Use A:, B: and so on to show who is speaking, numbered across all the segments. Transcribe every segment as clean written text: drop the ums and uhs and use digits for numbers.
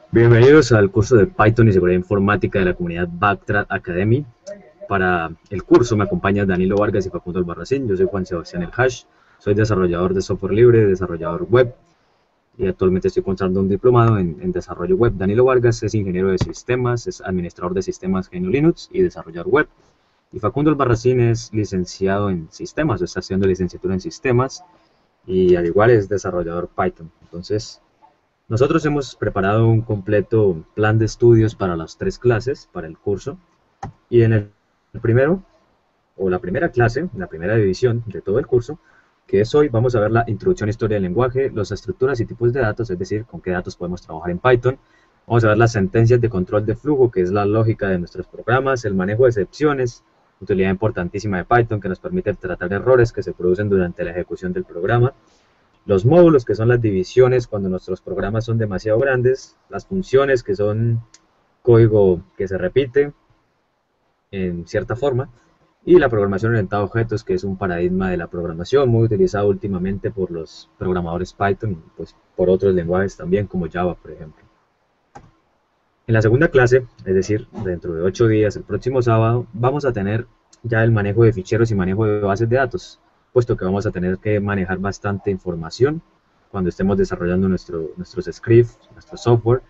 A: Bienvenidos al curso de Python y Seguridad Informática de la comunidad Backtrack Academy. Para el curso me acompañan Danilo Vargas y Facundo Albarracín. Yo soy Juan Sebastián El Hash, soy desarrollador de software libre, desarrollador web y actualmente estoy cursando un diplomado en desarrollo web. Danilo Vargas es ingeniero de sistemas, es administrador de sistemas GNU Linux y desarrollador web. Y Facundo Albarracín es licenciado en sistemas, o está haciendo licenciatura en sistemas y al igual es desarrollador Python. Entonces, nosotros hemos preparado un completo plan de estudios para las 3 clases, para el curso, y en el primero, o la primera clase, la primera división de todo el curso, que es hoy, vamos a ver la introducción a historia del lenguaje, las estructuras y tipos de datos, es decir, con qué datos podemos trabajar en Python. Vamos a ver las sentencias de control de flujo, que es la lógica de nuestros programas, el manejo de excepciones, utilidad importantísima de Python que nos permite tratar errores que se producen durante la ejecución del programa. Los módulos, que son las divisiones cuando nuestros programas son demasiado grandes, las funciones, que son código que se repite en cierta forma, y la programación orientada a objetos, que es un paradigma de la programación muy utilizado últimamente por los programadores Python y pues por otros lenguajes también, como Java, por ejemplo. En la segunda clase, es decir, dentro de 8 días, el próximo sábado, vamos a tener ya el manejo de ficheros y manejo de bases de datos, puesto que vamos a tener que manejar bastante información cuando estemos desarrollando nuestros scripts, nuestro software,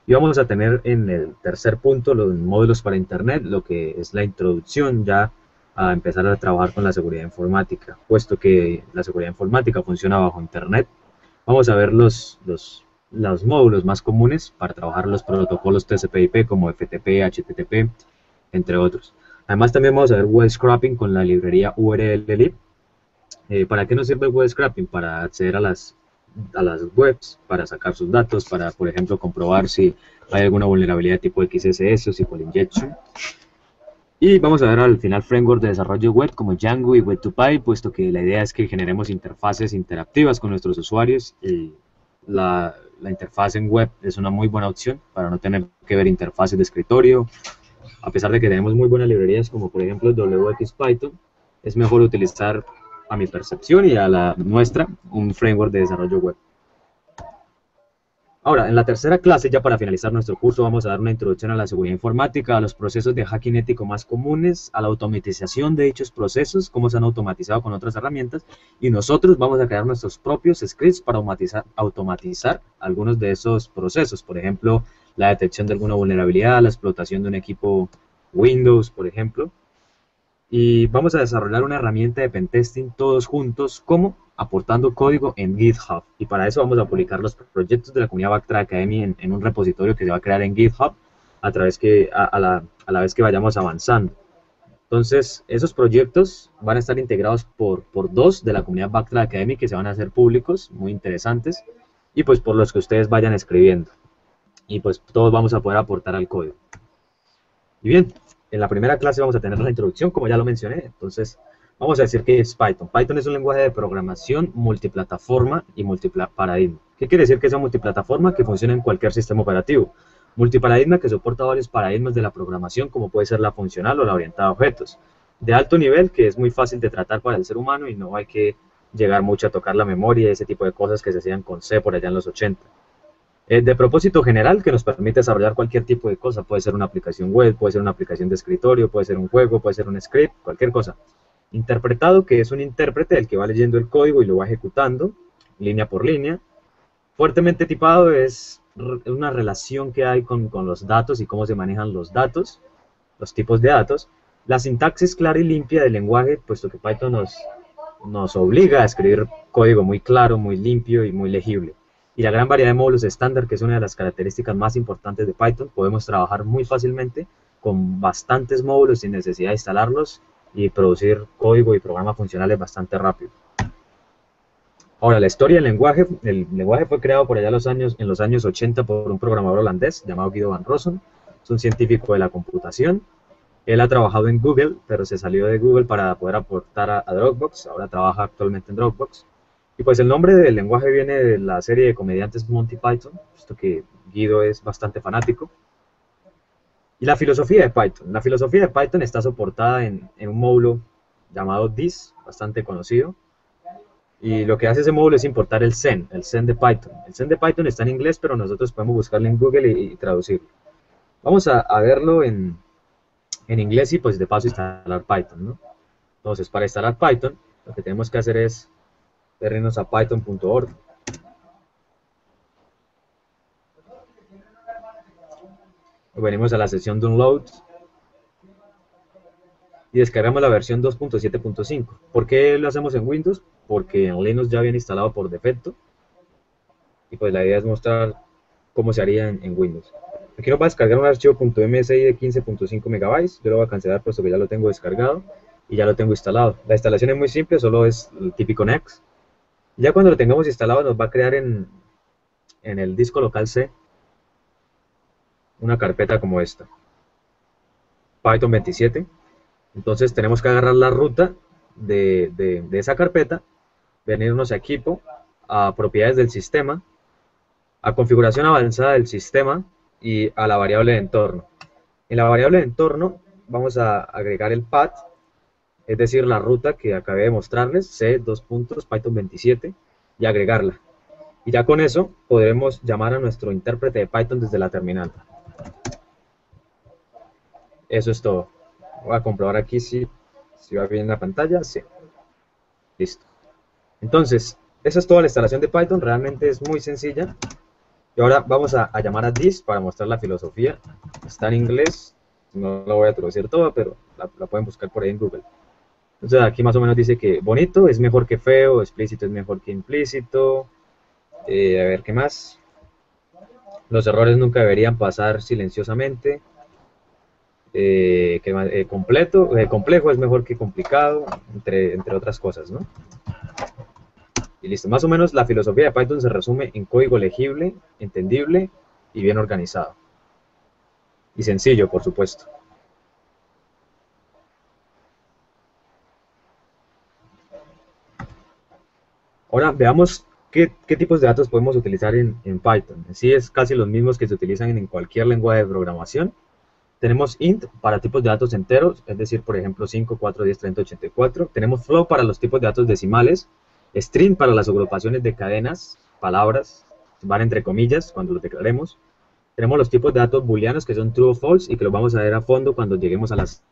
A: y vamos a tener en el tercer punto los módulos para Internet, lo que es la introducción ya a empezar a trabajar con la seguridad informática, puesto que la seguridad informática funciona bajo Internet. Vamos a ver los módulos más comunes para trabajar los protocolos TCP/IP como FTP, HTTP, entre otros. Además también vamos a ver web scraping con la librería URLlib. ¿Para qué nos sirve el web scraping? Para acceder a las webs, para sacar sus datos, para, por ejemplo, comprobar si hay alguna vulnerabilidad de tipo XSS o SQL injection. Y vamos a ver al final framework de desarrollo web como Django y Web2Py, puesto que la idea es que generemos interfaces interactivas con nuestros usuarios y la interfaz en web es una muy buena opción para no tener que ver interfaces de escritorio. A pesar de que tenemos muy buenas librerías como por ejemplo WXPython, es mejor utilizar, a mi percepción y a la nuestra, un framework de desarrollo web. Ahora, en la tercera clase, ya para finalizar nuestro curso, vamos a dar una introducción a la seguridad informática, a los procesos de hacking ético más comunes, a la automatización de dichos procesos, cómo se han automatizado con otras herramientas, y nosotros vamos a crear nuestros propios scripts para automatizar algunos de esos procesos, por ejemplo, la detección de alguna vulnerabilidad, la explotación de un equipo Windows, por ejemplo. Y vamos a desarrollar una herramienta de pentesting todos juntos, como aportando código en GitHub. Y para eso vamos a publicar los proyectos de la comunidad Backtrack Academy en un repositorio que se va a crear en GitHub a la vez que vayamos avanzando. Entonces, esos proyectos van a estar integrados por 2 de la comunidad Backtrack Academy que se van a hacer públicos, muy interesantes, y pues por los que ustedes vayan escribiendo. Y pues todos vamos a poder aportar al código. Y bien, en la primera clase vamos a tener la introducción, como ya lo mencioné. Entonces, vamos a decir que es Python. Python es un lenguaje de programación multiplataforma y multiparadigma. ¿Qué quiere decir que es una multiplataforma? Que funciona en cualquier sistema operativo. Multiparadigma, que soporta varios paradigmas de la programación, como puede ser la funcional o la orientada a objetos. De alto nivel, que es muy fácil de tratar para el ser humano y no hay que llegar mucho a tocar la memoria y ese tipo de cosas que se hacían con C por allá en los 80. De propósito general, que nos permite desarrollar cualquier tipo de cosa. Puede ser una aplicación web, puede ser una aplicación de escritorio, puede ser un juego, puede ser un script, cualquier cosa. Interpretado, que es un intérprete el que va leyendo el código y lo va ejecutando línea por línea. Fuertemente tipado es una relación que hay con los datos y cómo se manejan los datos, los tipos de datos. La sintaxis clara y limpia del lenguaje, puesto que Python nos obliga a escribir código muy claro, muy limpio y muy legible. Y la gran variedad de módulos estándar, que es una de las características más importantes de Python, podemos trabajar muy fácilmente con bastantes módulos sin necesidad de instalarlos y producir código y programas funcionales bastante rápido. Ahora, la historia del lenguaje, el lenguaje fue creado por allá en los años 80 por un programador holandés llamado Guido van Rossum, es un científico de la computación. Él ha trabajado en Google, pero se salió de Google para poder aportar a Dropbox, ahora trabaja actualmente en Dropbox. Y pues el nombre del lenguaje viene de la serie de comediantes Monty Python, puesto que Guido es bastante fanático. Y la filosofía de Python. La filosofía de Python está soportada en un módulo llamado this, bastante conocido. Y lo que hace ese módulo es importar el zen de Python. El zen de Python está en inglés, pero nosotros podemos buscarlo en Google y traducirlo. Vamos a verlo en inglés y pues de paso instalar Python, ¿no? Entonces, para instalar Python, lo que tenemos que hacer es irnos a python.org. Venimos a la sección Download y descargamos la versión 2.7.5. ¿Por qué lo hacemos en Windows? Porque en Linux ya viene instalado por defecto y pues la idea es mostrar cómo se haría en Windows. Aquí nos va a descargar un archivo .msi de 15.5 megabytes. Yo lo voy a cancelar puesto que ya lo tengo descargado y ya lo tengo instalado. La instalación es muy simple, solo es el típico next. Ya cuando lo tengamos instalado nos va a crear en el disco local C una carpeta como esta, Python 27. Entonces tenemos que agarrar la ruta de esa carpeta, venirnos a equipo, a propiedades del sistema, a configuración avanzada del sistema y a la variable de entorno. En la variable de entorno vamos a agregar el path, es decir, la ruta que acabé de mostrarles, C, Python 27, y agregarla. Y ya con eso podremos llamar a nuestro intérprete de Python desde la terminal. Eso es todo. Voy a comprobar aquí si va bien la pantalla. Sí, listo. Entonces, esa es toda la instalación de Python. Realmente es muy sencilla. Y ahora vamos a llamar a this para mostrar la filosofía. Está en inglés. No la voy a traducir toda, pero la pueden buscar por ahí en Google. Entonces aquí más o menos dice que bonito es mejor que feo, explícito es mejor que implícito. A ver, ¿qué más? Los errores nunca deberían pasar silenciosamente. Complejo es mejor que complicado, entre otras cosas, ¿no? Y listo, más o menos la filosofía de Python se resume en código legible, entendible y bien organizado. Y sencillo, por supuesto. Ahora veamos qué tipos de datos podemos utilizar en Python. Sí, es casi los mismos que se utilizan en cualquier lenguaje de programación. Tenemos int para tipos de datos enteros, es decir, por ejemplo, 5, 4, 10, 30, 84. Tenemos float para los tipos de datos decimales, string para las agrupaciones de cadenas, palabras, van entre comillas cuando los declaremos. Tenemos los tipos de datos booleanos que son true o false y que los vamos a ver a fondo cuando lleguemos a las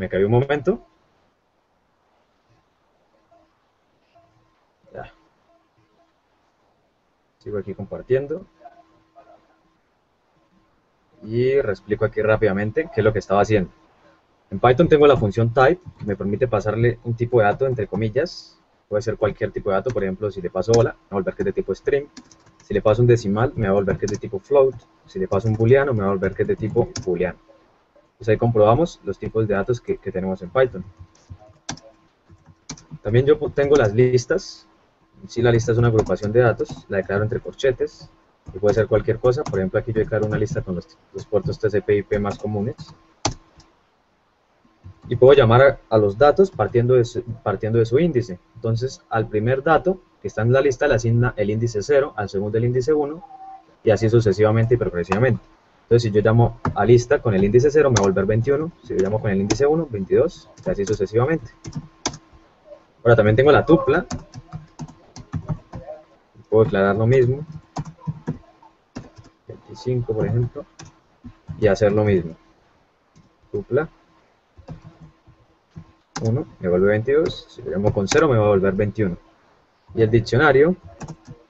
A: Me caí un momento. Ya. Sigo aquí compartiendo. Y reexplico aquí rápidamente qué es lo que estaba haciendo. En Python tengo la función type, que me permite pasarle un tipo de dato entre comillas. Puede ser cualquier tipo de dato, por ejemplo, si le paso hola, me va a volver que es de tipo string. Si le paso un decimal, me va a volver que es de tipo float. Si le paso un booleano, me va a volver que es de tipo booleano. Pues ahí comprobamos los tipos de datos que tenemos en Python. También yo tengo las listas. Si la lista es una agrupación de datos, la declaro entre corchetes y puede ser cualquier cosa. Por ejemplo, aquí yo declaro una lista con los puertos TCP/IP más comunes y puedo llamar a los datos partiendo de su índice. Entonces, al primer dato que está en la lista le asigna el índice 0, al segundo el índice 1 y así sucesivamente y progresivamente. Entonces, si yo llamo a lista con el índice 0, me va a volver 21. Si yo llamo con el índice 1, 22, y así sucesivamente. Ahora también tengo la tupla. Puedo declarar lo mismo. 25, por ejemplo. Y hacer lo mismo. Tupla. 1, me vuelve 22. Si lo llamo con 0, me va a volver 21. Y el diccionario,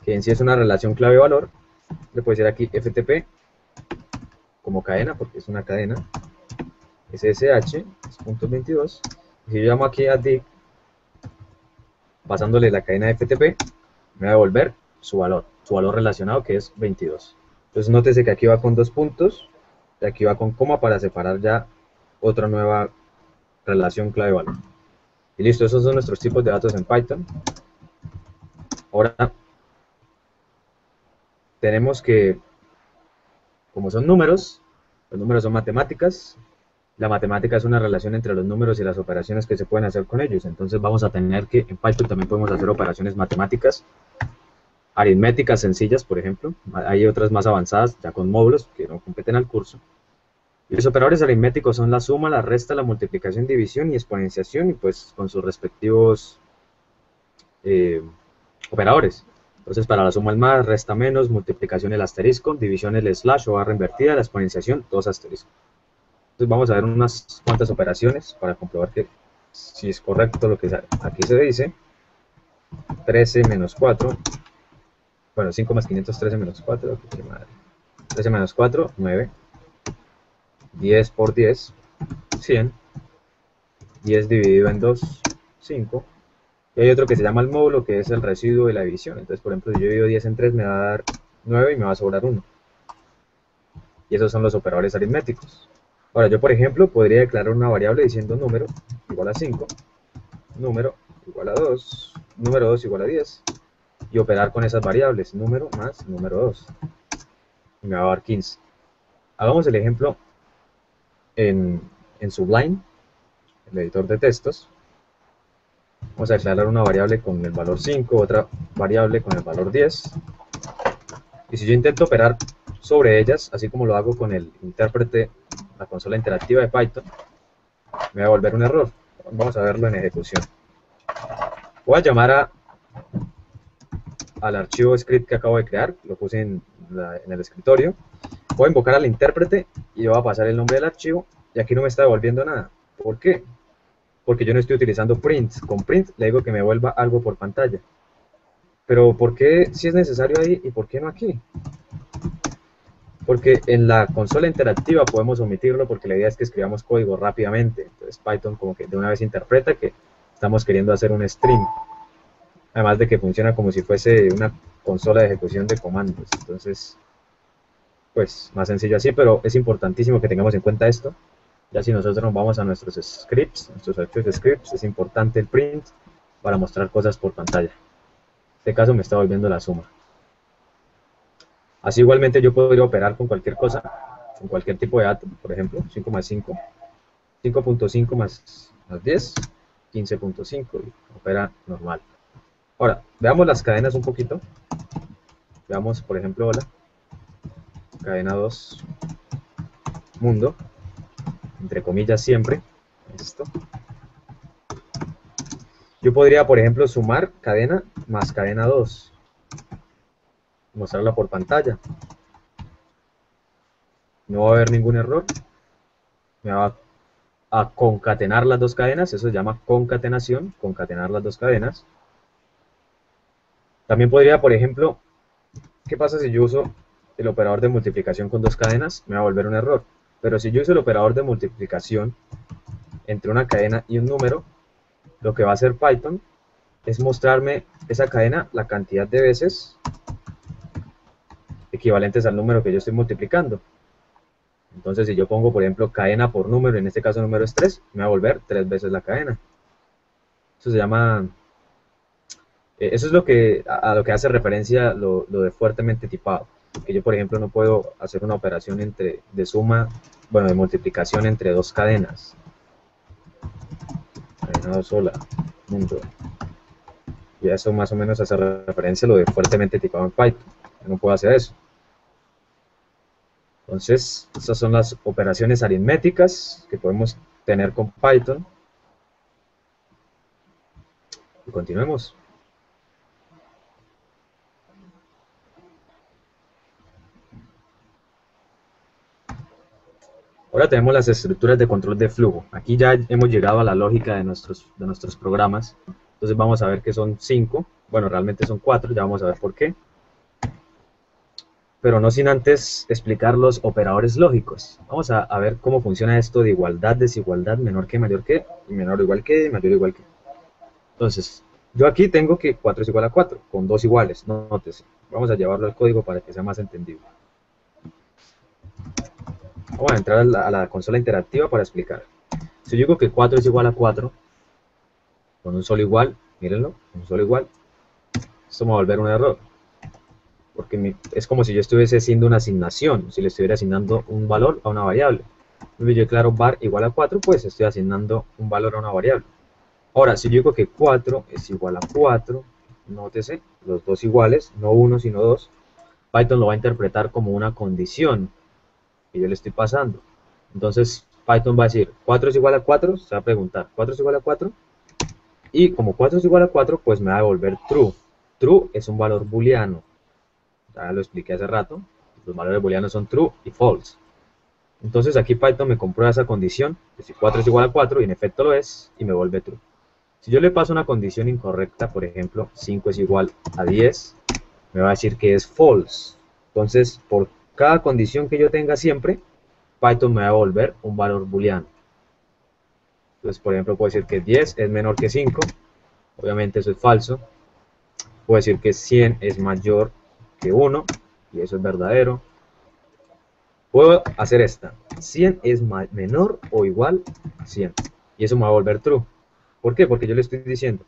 A: que en sí es una relación clave-valor, le puedo decir aquí FTP como cadena, porque es una cadena. SSH, es punto 22. Y si yo llamo aquí a dict, pasándole la cadena FTP, me va a devolver su valor relacionado, que es 22. Entonces nótese que aquí va con 2 puntos, y aquí va con coma para separar ya otra nueva relación clave-valor. Y listo, esos son nuestros tipos de datos en Python. Ahora tenemos que, como son números, los números son matemáticas. La matemática es una relación entre los números y las operaciones que se pueden hacer con ellos. Entonces vamos a tener que, en Python también podemos hacer operaciones matemáticas, aritméticas sencillas, por ejemplo. Hay otras más avanzadas, ya con módulos, que no competen al curso. Y los operadores aritméticos son la suma, la resta, la multiplicación, división y exponenciación, y pues con sus respectivos operadores. Entonces para la suma el más, resta menos, multiplicación el asterisco, división el slash o barra invertida, la exponenciación, dos asteriscos. Entonces vamos a ver unas cuantas operaciones para comprobar que si es correcto lo que aquí se dice. 13 menos 4, bueno, 5 más 513 menos 4, 13 menos 4, 9, 10 por 10, 100, 10 dividido en 2, 5, y hay otro que se llama el módulo, que es el residuo de la división. Entonces, por ejemplo, si yo divido 10 en 3, me va a dar 9 y me va a sobrar 1. Y esos son los operadores aritméticos. Ahora, yo, por ejemplo, podría declarar una variable diciendo número igual a 5, número igual a 2, número 2 igual a 10, y operar con esas variables, número más número 2, y me va a dar 15. Hagamos el ejemplo en Sublime, el editor de textos. Vamos a declarar una variable con el valor 5, otra variable con el valor 10, y si yo intento operar sobre ellas, así como lo hago con el intérprete, la consola interactiva de Python, me va a volver un error. Vamos a verlo en ejecución. Voy a llamar al archivo script que acabo de crear, lo puse en el escritorio. Voy a invocar al intérprete y yo voy a pasar el nombre del archivo, y aquí no me está devolviendo nada. ¿Por qué? Porque yo no estoy utilizando print. Con print le digo que me vuelva algo por pantalla. Pero ¿por qué si es necesario ahí y por qué no aquí? Porque en la consola interactiva podemos omitirlo, porque la idea es que escribamos código rápidamente. Entonces Python como que de una vez interpreta que estamos queriendo hacer un stream. Además de que funciona como si fuese una consola de ejecución de comandos. Entonces, pues más sencillo así, pero es importantísimo que tengamos en cuenta esto. Ya si nosotros nos vamos a nuestros scripts, nuestros archivos de scripts, es importante el print para mostrar cosas por pantalla. En este caso me está volviendo la suma. Así igualmente yo podría operar con cualquier cosa, con cualquier tipo de dato, por ejemplo, 5 más 5, 5.5 más 10, 15.5, y opera normal. Ahora, veamos las cadenas un poquito. Veamos, por ejemplo, hola, cadena 2, mundo, entre comillas siempre, esto. Yo podría, por ejemplo, sumar cadena más cadena 2, mostrarla por pantalla. No va a haber ningún error, me va a concatenar las dos cadenas, eso se llama concatenación, concatenar las dos cadenas. También podría, por ejemplo, ¿qué pasa si yo uso el operador de multiplicación con dos cadenas? Me va a volver un error. Pero si yo uso el operador de multiplicación entre una cadena y un número, lo que va a hacer Python es mostrarme esa cadena la cantidad de veces equivalentes al número que yo estoy multiplicando. Entonces, si yo pongo, por ejemplo, cadena por número, en este caso el número es 3, me va a volver 3 veces la cadena. Eso se llama... eso es lo que, a lo que hace referencia lo de fuertemente tipado. Que yo, por ejemplo, no puedo hacer una operación de suma, bueno, de multiplicación entre dos cadenas. Cadena sola, punto. Y eso más o menos hace referencia a lo de fuertemente tipado en Python. Yo no puedo hacer eso. Entonces, estas son las operaciones aritméticas que podemos tener con Python. Y continuemos. Ahora tenemos las estructuras de control de flujo. Aquí ya hemos llegado a la lógica de nuestros programas. Entonces vamos a ver que son 5. Bueno, realmente son 4, ya vamos a ver por qué. Pero no sin antes explicar los operadores lógicos. Vamos a ver cómo funciona esto de igualdad, desigualdad, menor que, mayor que, y menor o igual que, mayor o igual que. Entonces, yo aquí tengo que 4 es igual a 4, con dos iguales, nótese. Vamos a llevarlo al código para que sea más entendible. Vamos a entrar a la consola interactiva para explicar. Si yo digo que 4 es igual a 4, con un solo igual, mírenlo, un solo igual, esto me va a volver un error. Porque es como si yo estuviese haciendo una asignación, si le estuviera asignando un valor a una variable. Entonces yo declaro var igual a 4, pues estoy asignando un valor a una variable. Ahora, si yo digo que 4 es igual a 4, nótese, los dos iguales, no uno sino dos, Python lo va a interpretar como una condición que yo le estoy pasando. Entonces Python va a decir, 4 es igual a 4, se va a preguntar, 4 es igual a 4, y como 4 es igual a 4, pues me va a devolver true. True es un valor booleano, ya lo expliqué hace rato, los valores booleanos son true y false. Entonces aquí Python me comprueba esa condición, que si 4 es igual a 4, y en efecto lo es, y me vuelve true. Si yo le paso una condición incorrecta, por ejemplo, 5 es igual a 10, me va a decir que es false. Entonces, por cada condición que yo tenga siempre, Python me va a devolver un valor booleano. Entonces, por ejemplo, puedo decir que 10 es menor que 5, obviamente eso es falso. Puedo decir que 100 es mayor que 1, y eso es verdadero. Puedo hacer esta, 100 es menor o igual a 100, y eso me va a volver true. ¿Por qué? Porque yo le estoy diciendo,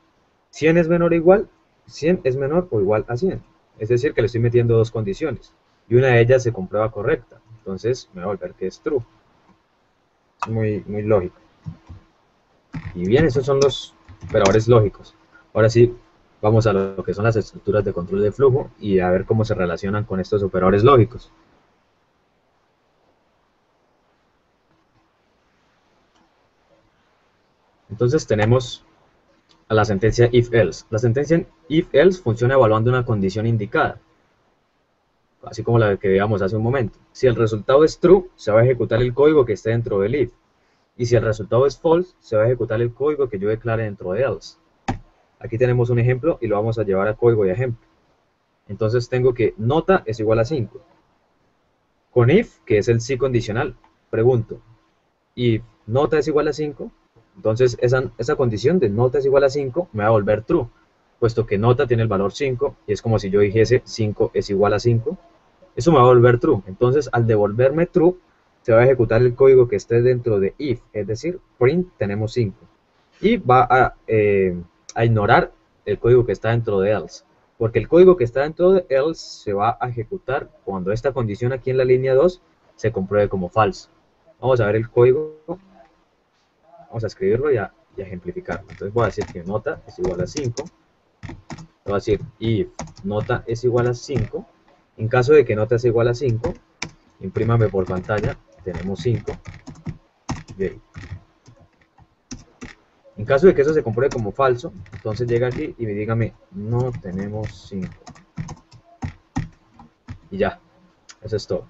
A: 100 es menor o igual, 100 es menor o igual a 100. Es decir, que le estoy metiendo dos condiciones, y una de ellas se comprueba correcta, entonces me va a volver que es true. Es muy lógico. Y bien, esos son los operadores lógicos. Ahora sí, vamos a lo que son las estructuras de control de flujo y a ver cómo se relacionan con estos operadores lógicos. Entonces tenemos a la sentencia if-else. La sentencia if-else funciona evaluando una condición indicada, así como la que veíamos hace un momento. Si el resultado es true, se va a ejecutar el código que esté dentro del if. Y si el resultado es false, se va a ejecutar el código que yo declare dentro de else. Aquí tenemos un ejemplo y lo vamos a llevar a código y ejemplo. Entonces tengo que nota es igual a 5. Con if, que es el sí condicional, pregunto, if nota es igual a 5, entonces esa condición de nota es igual a 5 me va a volver true, puesto que nota tiene el valor 5, y es como si yo dijese 5 es igual a 5, eso me va a volver true. Entonces al devolverme true, se va a ejecutar el código que esté dentro de if, es decir, print tenemos 5, y va a ignorar el código que está dentro de else, porque el código que está dentro de else se va a ejecutar cuando esta condición aquí en la línea 2 se compruebe como falso. Vamos a ver el código, vamos a escribirlo y a ejemplificarlo. Entonces voy a decir que nota es igual a 5, voy a decir if nota es igual a 5, en caso de que nota sea igual a 5, imprímame por pantalla, tenemos 5, okay. En caso de que eso se compruebe como falso, entonces llega aquí y me dígame, no tenemos 5. Y ya, eso es todo.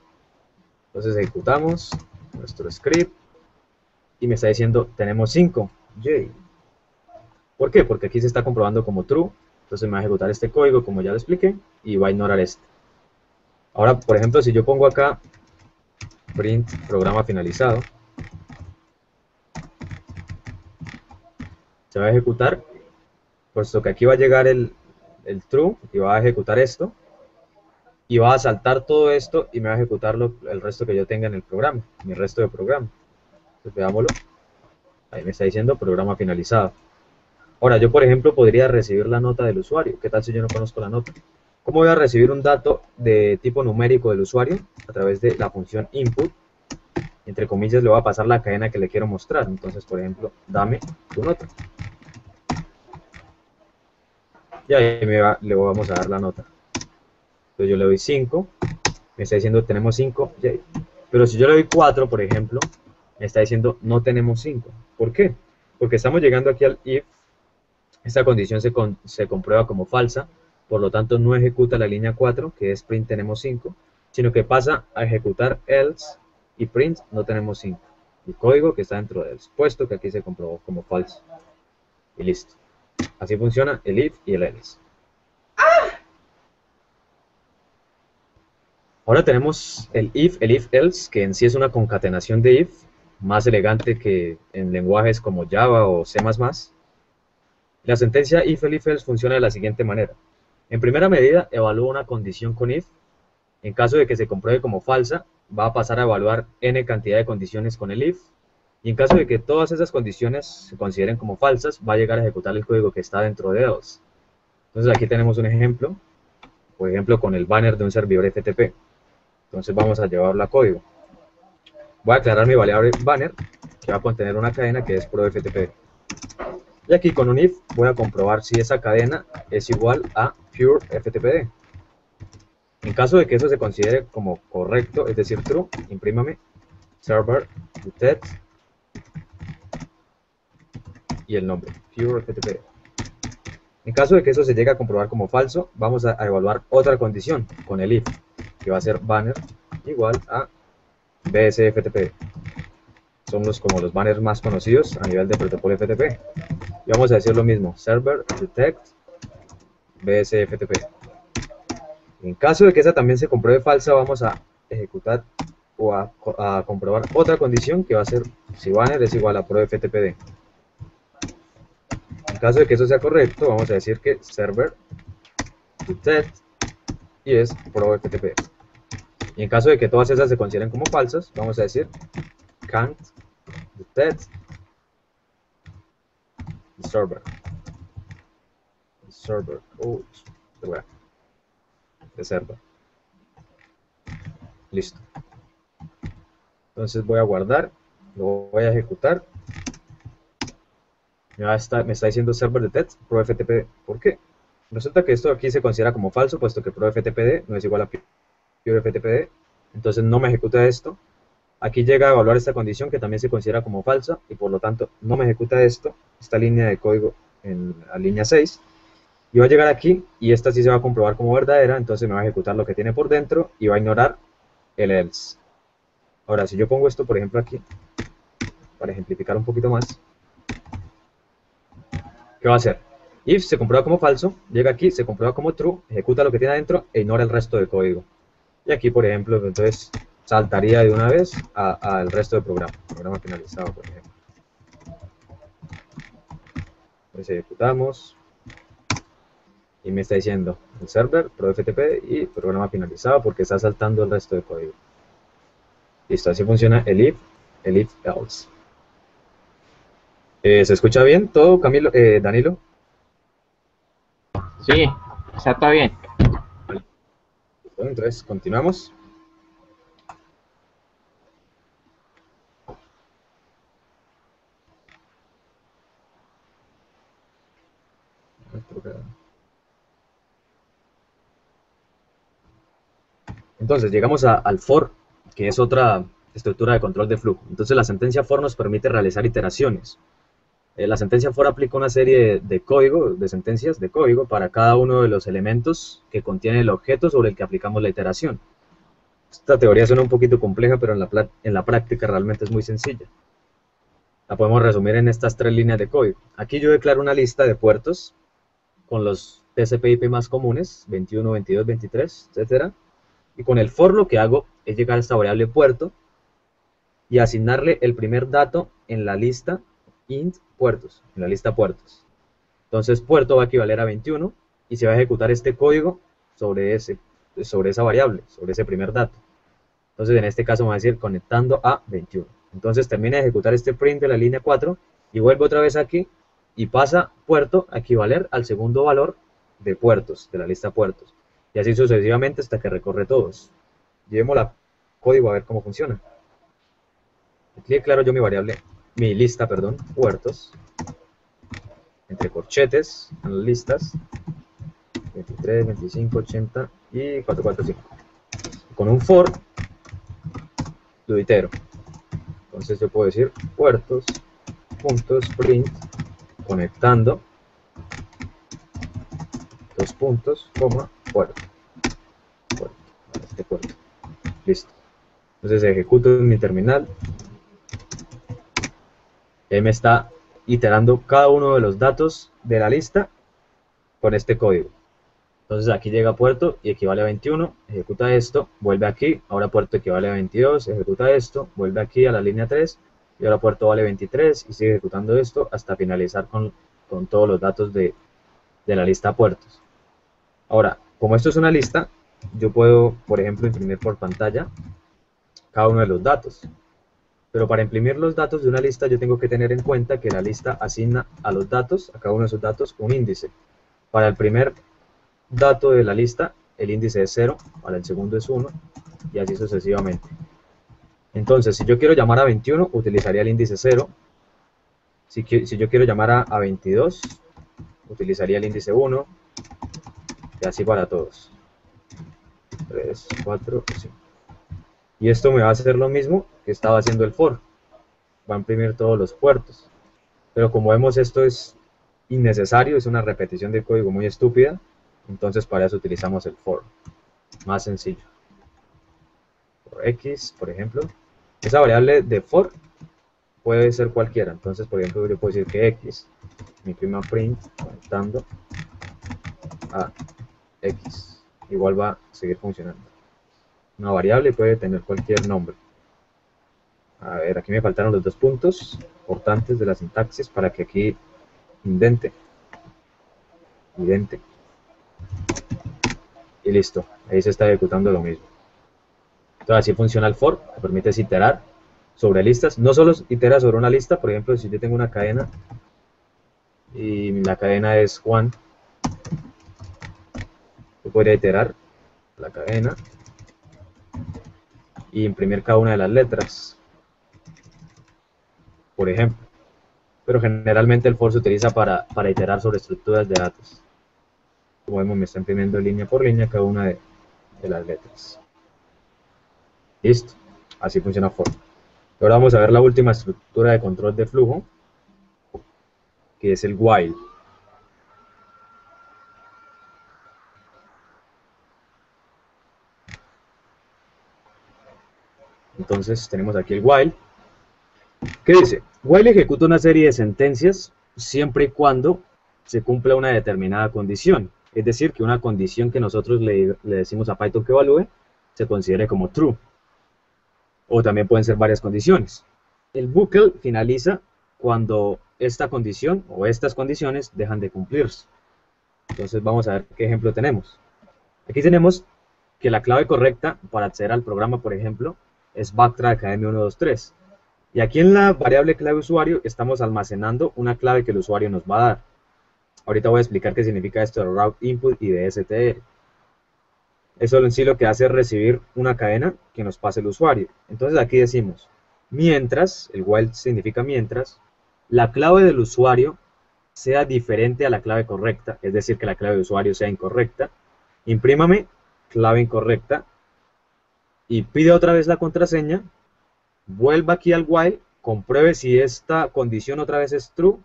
A: Entonces ejecutamos nuestro script y me está diciendo tenemos 5. Yay. ¿Por qué? Porque aquí se está comprobando como true. Entonces me va a ejecutar este código como ya lo expliqué y va a ignorar este. Ahora, por ejemplo, si yo pongo acá print programa finalizado, se va a ejecutar, puesto que aquí va a llegar el true y va a ejecutar esto y va a saltar todo esto y me va a ejecutar el resto que yo tenga en el programa, mi resto de programa. Entonces veámoslo. Ahí me está diciendo programa finalizado. Ahora, yo por ejemplo podría recibir la nota del usuario. ¿Qué tal si yo no conozco la nota? ¿Cómo voy a recibir un dato de tipo numérico del usuario? A través de la función input. Entre comillas le voy a pasar la cadena que le quiero mostrar. Entonces, por ejemplo, dame tu nota. Y ahí le vamos a dar la nota. Entonces yo le doy 5. Me está diciendo tenemos 5. Pero si yo le doy 4, por ejemplo, me está diciendo no tenemos 5. ¿Por qué? Porque estamos llegando aquí al if. Esta condición se comprueba como falsa, por lo tanto no ejecuta la línea 4, que es print tenemos 5, sino que pasa a ejecutar else y print no tenemos 5. El código que está dentro de else, puesto que aquí se comprobó como falso. Y listo. Así funciona el if y el else. Ahora tenemos el if else, que en sí es una concatenación de if, más elegante que en lenguajes como Java o C++. La sentencia if else funciona de la siguiente manera. En primera medida, evalúa una condición con if. En caso de que se compruebe como falsa, va a pasar a evaluar n cantidad de condiciones con el if. Y en caso de que todas esas condiciones se consideren como falsas, va a llegar a ejecutar el código que está dentro de else. Entonces aquí tenemos un ejemplo, por ejemplo con el banner de un servidor FTP. Entonces vamos a llevarlo a código. Voy a aclarar mi variable banner, que va a contener una cadena que es PureFTP. Y aquí con un if voy a comprobar si esa cadena es igual a PureFTPD. En caso de que eso se considere como correcto, es decir, true, imprímame server detect y el nombre, PureFTPD. En caso de que eso se llegue a comprobar como falso, vamos a evaluar otra condición con el if, que va a ser banner igual a BSFTP. Son como los banners más conocidos a nivel de protocolo FTP. Y vamos a decir lo mismo, server detect BSFTP. En caso de que esa también se compruebe falsa, vamos a ejecutar o a comprobar otra condición que va a ser si banner es igual a ProFTPD. En caso de que eso sea correcto, vamos a decir que server detect y es ProFTP. Y en caso de que todas esas se consideren como falsas, vamos a decir can't detect the server. De server. Listo. Entonces voy a guardar, lo voy a ejecutar. Me está diciendo server detect ProFTP. ¿Por qué? Resulta que esto aquí se considera como falso, puesto que ProFTPD no es igual a PureFTPD. Entonces no me ejecuta esto. Aquí llega a evaluar esta condición que también se considera como falsa y por lo tanto no me ejecuta esta línea de código en la línea 6. Y va a llegar aquí y esta sí se va a comprobar como verdadera, entonces me va a ejecutar lo que tiene por dentro y va a ignorar el else. Ahora, si yo pongo esto, por ejemplo, aquí, para ejemplificar un poquito más, ¿qué va a hacer? If se comprueba como falso, llega aquí, se comprueba como true, ejecuta lo que tiene adentro e ignora el resto del código. Y aquí, por ejemplo, entonces saltaría de una vez al resto del programa finalizado, por ejemplo. Entonces ejecutamos. Y me está diciendo el server, ProFTP y programa finalizado porque está saltando el resto del código. Listo, así funciona el if else. ¿Se escucha bien todo, Camilo, Danilo?
B: Sí, está todo bien.
A: Vale. Entonces, continuamos. Entonces, llegamos al for, que es otra estructura de control de flujo. Entonces, la sentencia for nos permite realizar iteraciones. La sentencia for aplica una serie de código, de sentencias de código para cada uno de los elementos que contiene el objeto sobre el que aplicamos la iteración. Esta teoría suena un poquito compleja, pero en la práctica realmente es muy sencilla. La podemos resumir en estas 3 líneas de código. Aquí yo declaro una lista de puertos con los TCP/IP más comunes, 21, 22, 23, etcétera. Y con el for lo que hago es llegar a esta variable puerto y asignarle el primer dato en la lista int puertos, en la lista puertos. Entonces puerto va a equivaler a 21 y se va a ejecutar este código sobre esa variable, sobre ese primer dato. Entonces en este caso vamos a decir conectando a 21. Entonces termina de ejecutar este print de la línea 4 y vuelve otra vez aquí y pasa puerto a equivaler al segundo valor de puertos, de la lista puertos. Y así sucesivamente hasta que recorre todos. Llevemos la código a ver cómo funciona. Aquí declaro yo mi lista, puertos, entre corchetes, en las listas, 23, 25, 80 y 445. Con un for, lo itero. Entonces yo puedo decir puertos, puntos, print, conectando, dos puntos, coma, puerto. Este puerto. Listo. Entonces ejecuto en mi terminal. Y ahí me está iterando cada uno de los datos de la lista con este código. Entonces aquí llega puerto y equivale a 21, ejecuta esto, vuelve aquí, ahora puerto equivale a 22, ejecuta esto, vuelve aquí a la línea 3 y ahora puerto vale 23 y sigue ejecutando esto hasta finalizar con todos los datos de la lista puertos. Ahora, como esto es una lista, yo puedo, por ejemplo, imprimir por pantalla cada uno de los datos. Pero para imprimir los datos de una lista yo tengo que tener en cuenta que la lista asigna a los datos, a cada uno de esos datos, un índice. Para el primer dato de la lista, el índice es 0, para el segundo es 1, y así sucesivamente. Entonces, si yo quiero llamar a 21, utilizaría el índice 0. Si yo quiero llamar a 22, utilizaría el índice 1, y así para todos. 3, 4, 5. Y esto me va a hacer lo mismo que estaba haciendo el for. Va a imprimir todos los puertos. Pero como vemos, esto es innecesario, es una repetición de código muy estúpida. Entonces para eso utilizamos el for. Más sencillo. Por x, por ejemplo. Esa variable de for puede ser cualquiera. Entonces, por ejemplo, yo puedo decir que x, mi prima print, conectando a x. Igual va a seguir funcionando. Una variable puede tener cualquier nombre. A ver, aquí me faltaron los 2 puntos importantes de la sintaxis para que aquí indente. Y listo, ahí se está ejecutando lo mismo. Entonces así funciona el for, que permite iterar sobre listas. No solo itera sobre una lista, por ejemplo, si yo tengo una cadena y la cadena es Juan, yo podría iterar la cadena y imprimir cada una de las letras, por ejemplo. Pero generalmente el for se utiliza para iterar sobre estructuras de datos. Como vemos, me está imprimiendo línea por línea cada una de las letras. Listo, así funciona for. Ahora vamos a ver la última estructura de control de flujo, que es el while. Entonces tenemos aquí el while. ¿Qué dice? While ejecuta una serie de sentencias siempre y cuando se cumpla una determinada condición. Es decir, que una condición que nosotros le decimos a Python que evalúe se considere como true. O también pueden ser varias condiciones. El bucle finaliza cuando esta condición o estas condiciones dejan de cumplirse. Entonces vamos a ver qué ejemplo tenemos. Aquí tenemos que la clave correcta para acceder al programa, por ejemplo, es backtrack academy 123. Y aquí en la variable clave usuario estamos almacenando una clave que el usuario nos va a dar. Ahorita voy a explicar qué significa esto de route input y de str. Eso en sí lo que hace es recibir una cadena que nos pase el usuario. Entonces aquí decimos, mientras, el while significa mientras, la clave del usuario sea diferente a la clave correcta, es decir, que la clave de usuario sea incorrecta, imprímame clave incorrecta y pide otra vez la contraseña, vuelva aquí al while, compruebe si esta condición otra vez es true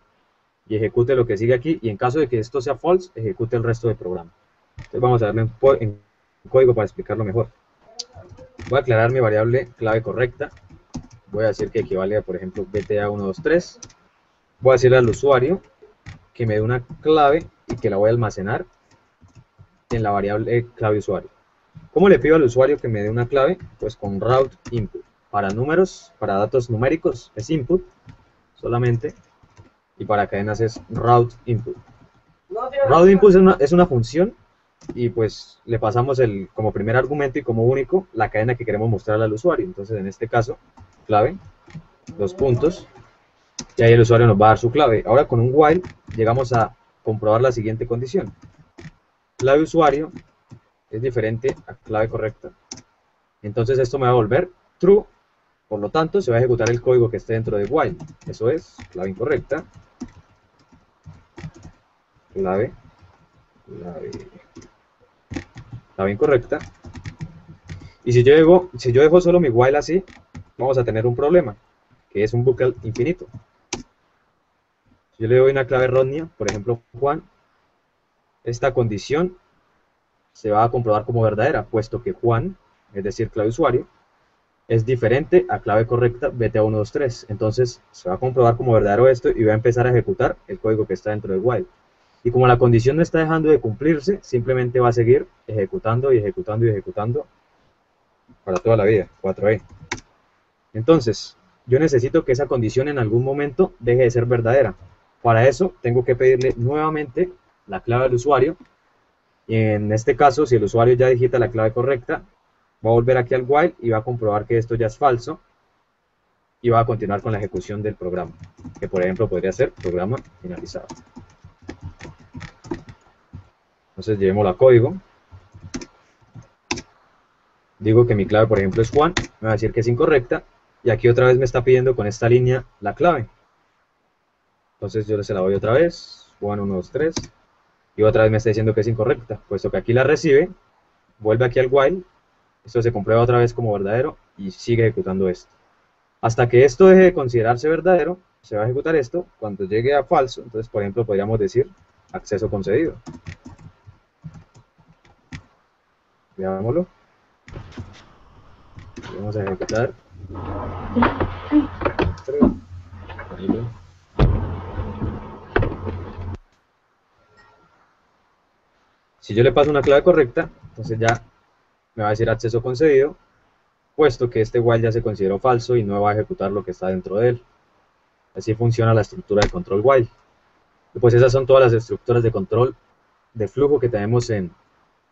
A: y ejecute lo que sigue aquí, y en caso de que esto sea false, ejecute el resto del programa. Entonces vamos a darle en código para explicarlo mejor. Voy a aclarar mi variable clave correcta. voy a decir que equivale a, por ejemplo, BTA123. Voy a decirle al usuario que me dé una clave y que la voy a almacenar en la variable clave usuario. ¿Cómo le pido al usuario que me dé una clave? Pues con route input. Para números, para datos numéricos es input solamente, y para cadenas es route input. Route input es una función, y pues le pasamos como primer argumento y como único la cadena que queremos mostrarle al usuario. Entonces en este caso, clave, dos puntos, y ahí el usuario nos va a dar su clave. Ahora con un while llegamos a comprobar la siguiente condición. Clave usuario es diferente a clave correcta. Entonces esto me va a volver true, por lo tanto se va a ejecutar el código que esté dentro de while. Eso es clave incorrecta, clave incorrecta. Y si yo dejo solo mi while así, vamos a tener un problema, que es un bucle infinito. Si yo le doy una clave errónea, por ejemplo Juan, esta condición se va a comprobar como verdadera, puesto que Juan, es decir, clave usuario, es diferente a clave correcta BTA123. Entonces se va a comprobar como verdadero esto y va a empezar a ejecutar el código que está dentro del while. Y como la condición no está dejando de cumplirse, simplemente va a seguir ejecutando y ejecutando y ejecutando para toda la vida, 4E. Entonces, yo necesito que esa condición en algún momento deje de ser verdadera. Para eso tengo que pedirle nuevamente la clave al usuario, y en este caso, si el usuario ya digita la clave correcta, va a volver aquí al while y va a comprobar que esto ya es falso, y va a continuar con la ejecución del programa, que por ejemplo podría ser programa finalizado. Entonces llevémoslo a código. Digo que mi clave, por ejemplo, es Juan, me va a decir que es incorrecta, y aquí otra vez me está pidiendo con esta línea la clave. Entonces yo se la doy otra vez, Juan123, y otra vez me está diciendo que es incorrecta, puesto que aquí la recibe, vuelve aquí al while, esto se comprueba otra vez como verdadero, y sigue ejecutando esto. Hasta que esto deje de considerarse verdadero, se va a ejecutar esto. Cuando llegue a falso, entonces por ejemplo podríamos decir acceso concedido. Veámoslo. Vamos a ejecutar. Si yo le paso una clave correcta, entonces ya me va a decir acceso concedido, puesto que este while ya se consideró falso y no va a ejecutar lo que está dentro de él. Así funciona la estructura de control while. Y pues esas son todas las estructuras de control de flujo que tenemos en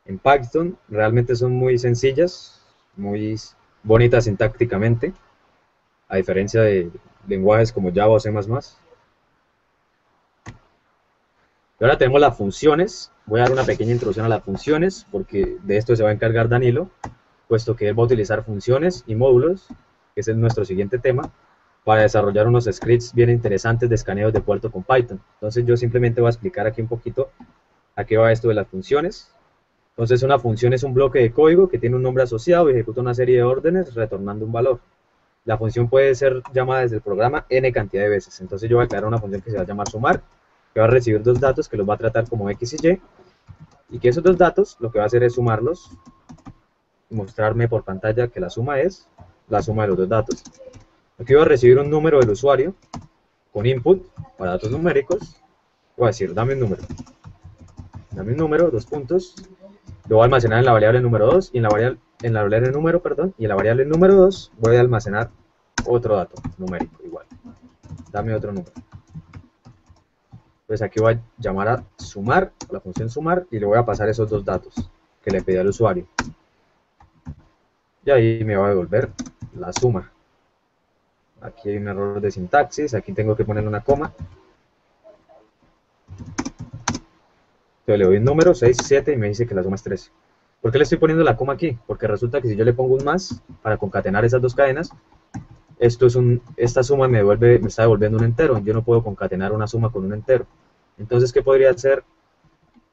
A: Python. Realmente son muy sencillas, muy bonitas sintácticamente, a diferencia de lenguajes como Java o C++. Y ahora tenemos las funciones. Voy a dar una pequeña introducción a las funciones, porque de esto se va a encargar Danilo, puesto que él va a utilizar funciones y módulos, que es nuestro siguiente tema, para desarrollar unos scripts bien interesantes de escaneos de puerto con Python. Entonces yo simplemente voy a explicar aquí un poquito a qué va esto de las funciones. Entonces una función es un bloque de código que tiene un nombre asociado y ejecuta una serie de órdenes retornando un valor. La función puede ser llamada desde el programa n cantidad de veces. Entonces yo voy a crear una función que se va a llamar sumar, que va a recibir dos datos que los va a tratar como x y y que esos dos datos lo que va a hacer es sumarlos y mostrarme por pantalla que la suma es la suma de los dos datos. Aquí voy a recibir un número del usuario con input para datos numéricos. Voy a decir dame un número, dos puntos. Lo voy a almacenar en la variable número 2 y en la variable número, perdón, y en la variable número 2 voy a almacenar otro dato numérico igual. Dame otro número. Pues aquí voy a llamar a sumar, a la función sumar, y le voy a pasar esos dos datos que le pedí al usuario. Y ahí me va a devolver la suma. Aquí hay un error de sintaxis, aquí tengo que ponerle una coma. Entonces le doy un número, 6, 7, y me dice que la suma es 13. ¿Por qué le estoy poniendo la coma aquí? Porque resulta que si yo le pongo un más para concatenar esas dos cadenas, esta suma me está devolviendo un entero. Yo no puedo concatenar una suma con un entero. Entonces, ¿qué podría hacer?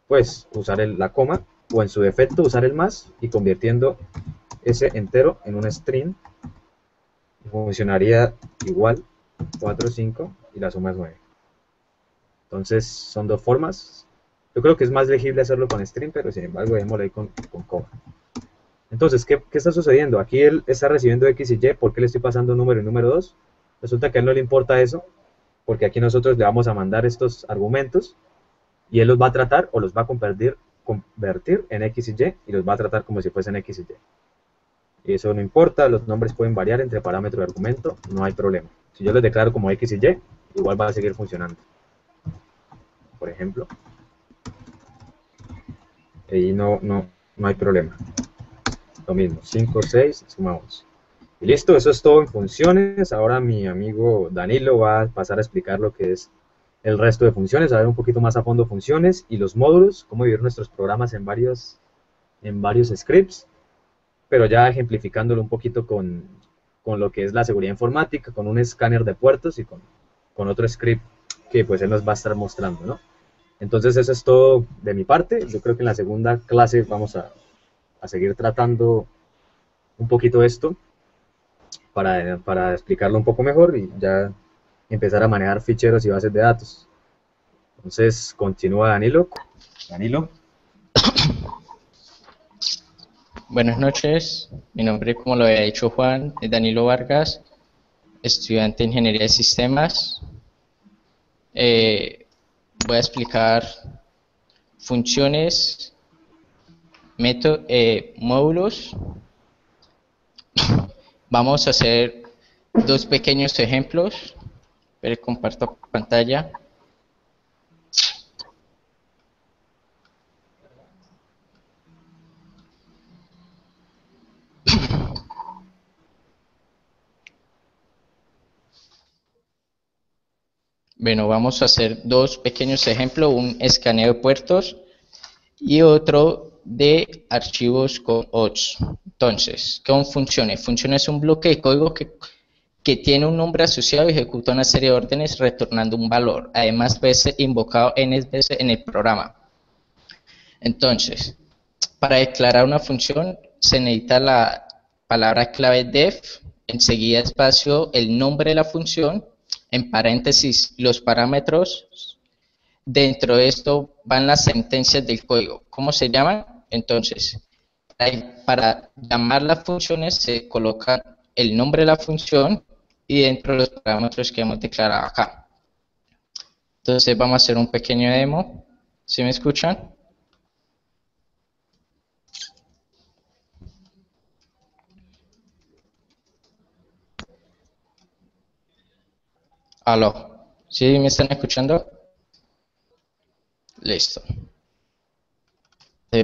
A: Pues usar la coma, o en su defecto usar el más, y convirtiendo ese entero en un string, funcionaría igual, 4, 5, y la suma es 9. Entonces, son dos formas. Yo creo que es más legible hacerlo con string, pero sin embargo, dejémoslo ahí con coma. Entonces, Entonces, ¿qué está sucediendo? Aquí él está recibiendo X y Y, ¿por qué le estoy pasando número y número 2? Resulta que a él no le importa eso, porque aquí nosotros le vamos a mandar estos argumentos y él los va a tratar o los va a convertir en X y Y y los va a tratar como si fuesen X y Y. Y eso no importa, los nombres pueden variar entre parámetro y argumento, no hay problema. Si yo los declaro como X y Y, igual va a seguir funcionando. Por ejemplo, ahí no hay problema. Lo mismo, 5, 6, sumamos. Y listo, eso es todo en funciones. Ahora mi amigo Danilo va a pasar a explicar lo que es el resto de funciones, a ver un poquito más a fondo funciones y los módulos, cómo dividir nuestros programas en varios scripts, pero ya ejemplificándolo un poquito con lo que es la seguridad informática, con un escáner de puertos y con otro script que pues él nos va a estar mostrando, ¿no? Entonces eso es todo de mi parte. Yo creo que en la segunda clase vamos a seguir tratando un poquito esto para explicarlo un poco mejor y ya empezar a manejar ficheros y bases de datos. Entonces continúa Danilo. Danilo.
B: Buenas noches, mi nombre, como lo había dicho Juan, es Danilo Vargas, estudiante de Ingeniería de Sistemas. Voy a explicar funciones, módulos. Vamos a hacer dos pequeños ejemplos. Pero comparto pantalla. Bueno, vamos a hacer dos pequeños ejemplos, un escaneo de puertos y otro de archivos con OTS. Entonces, ¿qué son funciones? Funciones es un bloque de código que tiene un nombre asociado y ejecuta una serie de órdenes retornando un valor. Además, puede ser invocado n veces en el programa. Entonces, para declarar una función se necesita la palabra clave def, enseguida espacio, el nombre de la función, en paréntesis los parámetros. Dentro de esto van las sentencias del código. ¿Cómo se llaman? Entonces, para llamar las funciones se coloca el nombre de la función y dentro de los parámetros que hemos declarado acá. Entonces vamos a hacer un pequeño demo. ¿Sí me escuchan? Aló. ¿Sí me están escuchando? Listo.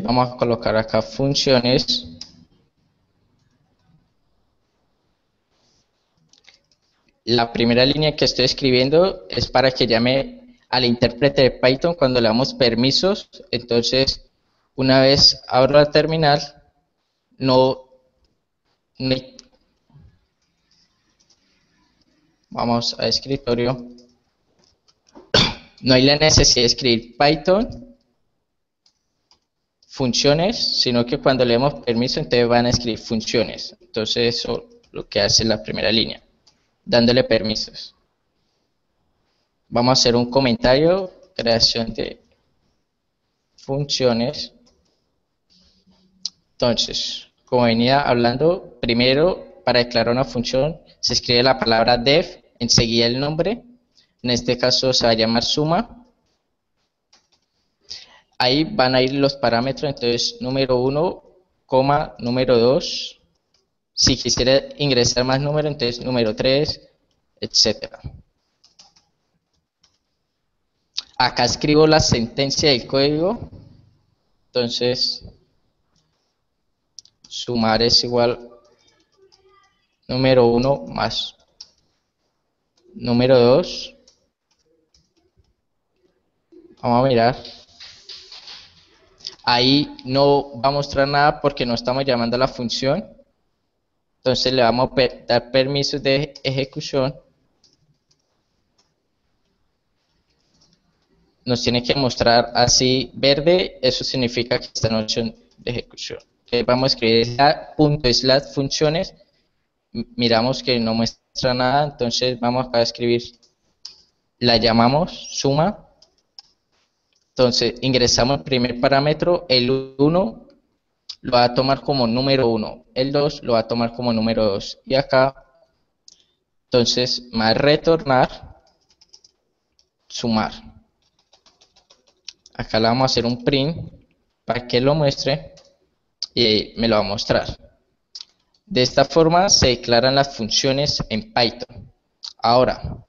B: Vamos a colocar acá funciones. La primera línea que estoy escribiendo es para que llame al intérprete de Python cuando le damos permisos. Entonces, una vez abro la terminal, vamos a escritorio. No hay la necesidad de escribir Python funciones, sino que cuando le damos permiso, entonces van a escribir funciones. Entonces, eso es lo que hace la primera línea, dándole permisos. Vamos a hacer un comentario, creación de funciones. Entonces, como venía hablando, primero para declarar una función se escribe la palabra def, enseguida el nombre. En este caso se va a llamar suma. Ahí van a ir los parámetros, entonces número 1, número 2. Si quisiera ingresar más números, entonces número 3, etcétera. Acá escribo la sentencia del código. Entonces, sumar es igual número 1 más número 2. Vamos a mirar. Ahí no va a mostrar nada porque no estamos llamando a la función. Entonces le vamos a dar permisos de ejecución. Nos tiene que mostrar así verde, eso significa que está en opción de ejecución. Entonces vamos a escribir ./ funciones, miramos que no muestra nada, entonces vamos acá a escribir, la llamamos suma. Entonces ingresamos el primer parámetro, el 1, lo va a tomar como número 1, el 2 lo va a tomar como número 2, y acá, entonces, más retornar, sumar. Acá le vamos a hacer un print para que lo muestre y me lo va a mostrar. De esta forma se declaran las funciones en Python. Ahora,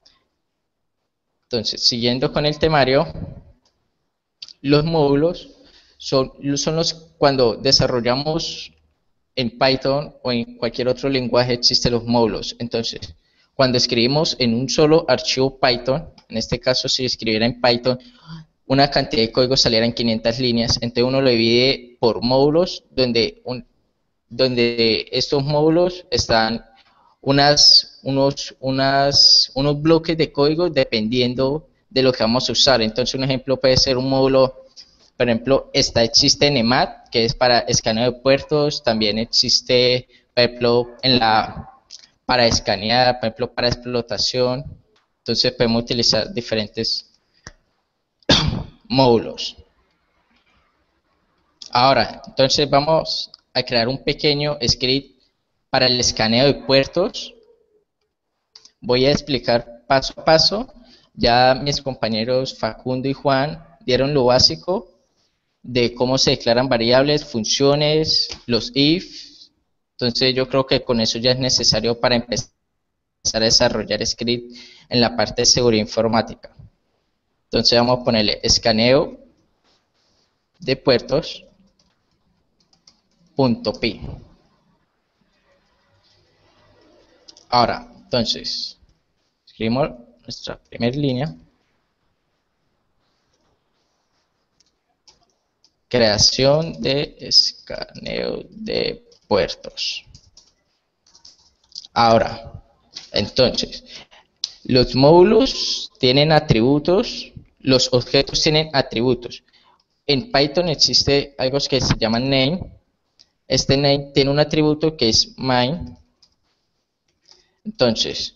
B: entonces, siguiendo con el temario, los módulos son los cuando desarrollamos en Python o en cualquier otro lenguaje existen los módulos. Entonces, cuando escribimos en un solo archivo Python, en este caso si escribiera en Python, una cantidad de código saliera en 500 líneas, entonces uno lo divide por módulos donde estos módulos están unos bloques de código dependiendo de lo que vamos a usar. Entonces un ejemplo puede ser un módulo, por ejemplo, existe NEMAT, que es para escaneo de puertos, también existe, por ejemplo, para escanear, por ejemplo, para explotación. Entonces podemos utilizar diferentes módulos. Ahora, entonces vamos a crear un pequeño script para el escaneo de puertos. Voy a explicar paso a paso. Ya mis compañeros Facundo y Juan dieron lo básico de cómo se declaran variables, funciones, los if. Entonces yo creo que con eso ya es necesario para empezar a desarrollar script en la parte de seguridad informática. Entonces vamos a ponerle escaneo de puertos .py. Ahora, entonces, escribimos nuestra primera línea. Creación de escaneo de puertos. Ahora, entonces, los módulos tienen atributos, los objetos tienen atributos. En Python existe algo que se llama name. Este name tiene un atributo que es main. Entonces,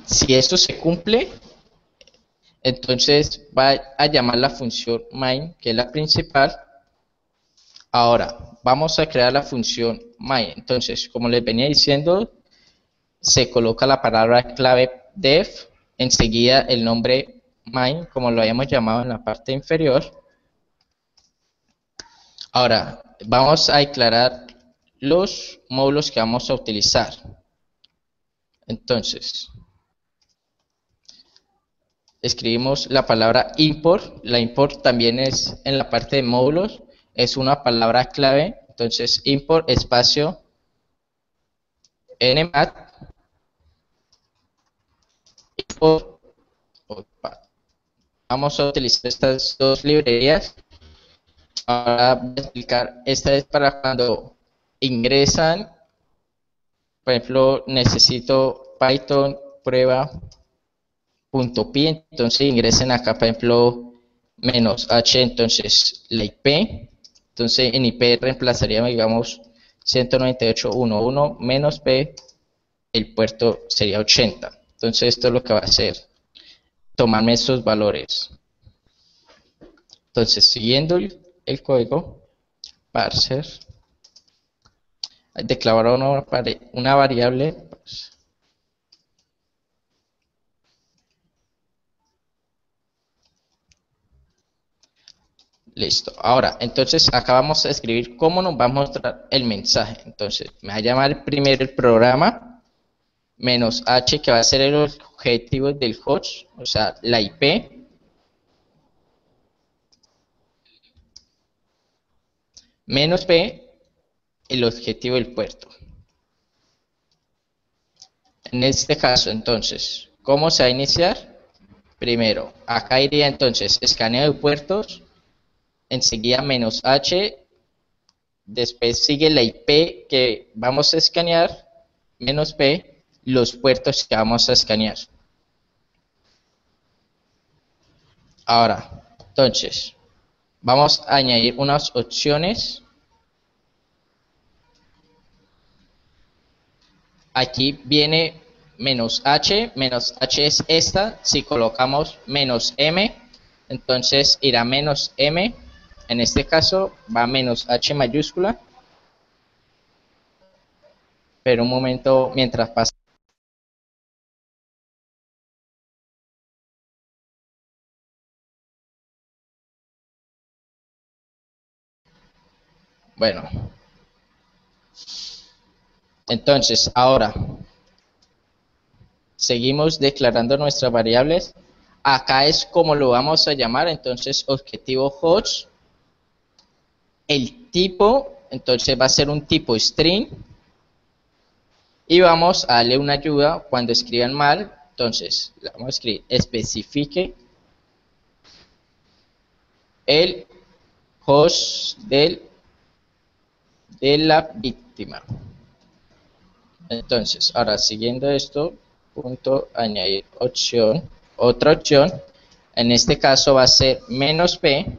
B: si esto se cumple, entonces va a llamar la función main, que es la principal. Ahora, vamos a crear la función main. Entonces, como les venía diciendo, se coloca la palabra clave def, enseguida el nombre main, como lo habíamos llamado en la parte inferior. Ahora, vamos a declarar los módulos que vamos a utilizar. Entonces, escribimos la palabra import. La import también es en la parte de módulos, es una palabra clave. Entonces, import espacio nmat import. Vamos a utilizar estas dos librerías. Ahora voy a explicar, esta es para cuando ingresan, por ejemplo, necesito Python prueba.py, entonces ingresen acá, por ejemplo, -h, entonces la IP, entonces en IP reemplazaríamos, digamos, 198.1.1 -p, el puerto sería 80. Entonces esto es lo que va a hacer, tomarme estos valores. Entonces, siguiendo el código, parser, declarar una variable, pues, listo. Ahora, entonces acá vamos a escribir cómo nos va a mostrar el mensaje. Entonces, me va a llamar primero el programa, -h, que va a ser el objetivo del host, o sea, la IP, -p, el objetivo del puerto. En este caso, entonces, ¿cómo se va a iniciar? Primero, acá iría entonces escaneo de puertos, enseguida -h, después sigue la IP que vamos a escanear, -p, los puertos que vamos a escanear. Ahora, entonces, vamos a añadir unas opciones. Aquí viene menos h es esta, si colocamos menos m, entonces irá menos m, en este caso va menos h mayúscula, pero un momento mientras pasa. Bueno, entonces ahora seguimos declarando nuestras variables. Acá es como lo vamos a llamar, entonces objetivo host. El tipo, entonces va a ser un tipo string. Y vamos a darle una ayuda cuando escriban mal. Entonces, le vamos a escribir especifique el host de la víctima. Entonces, ahora siguiendo esto, punto añadir opción, otra opción. En este caso va a ser menos p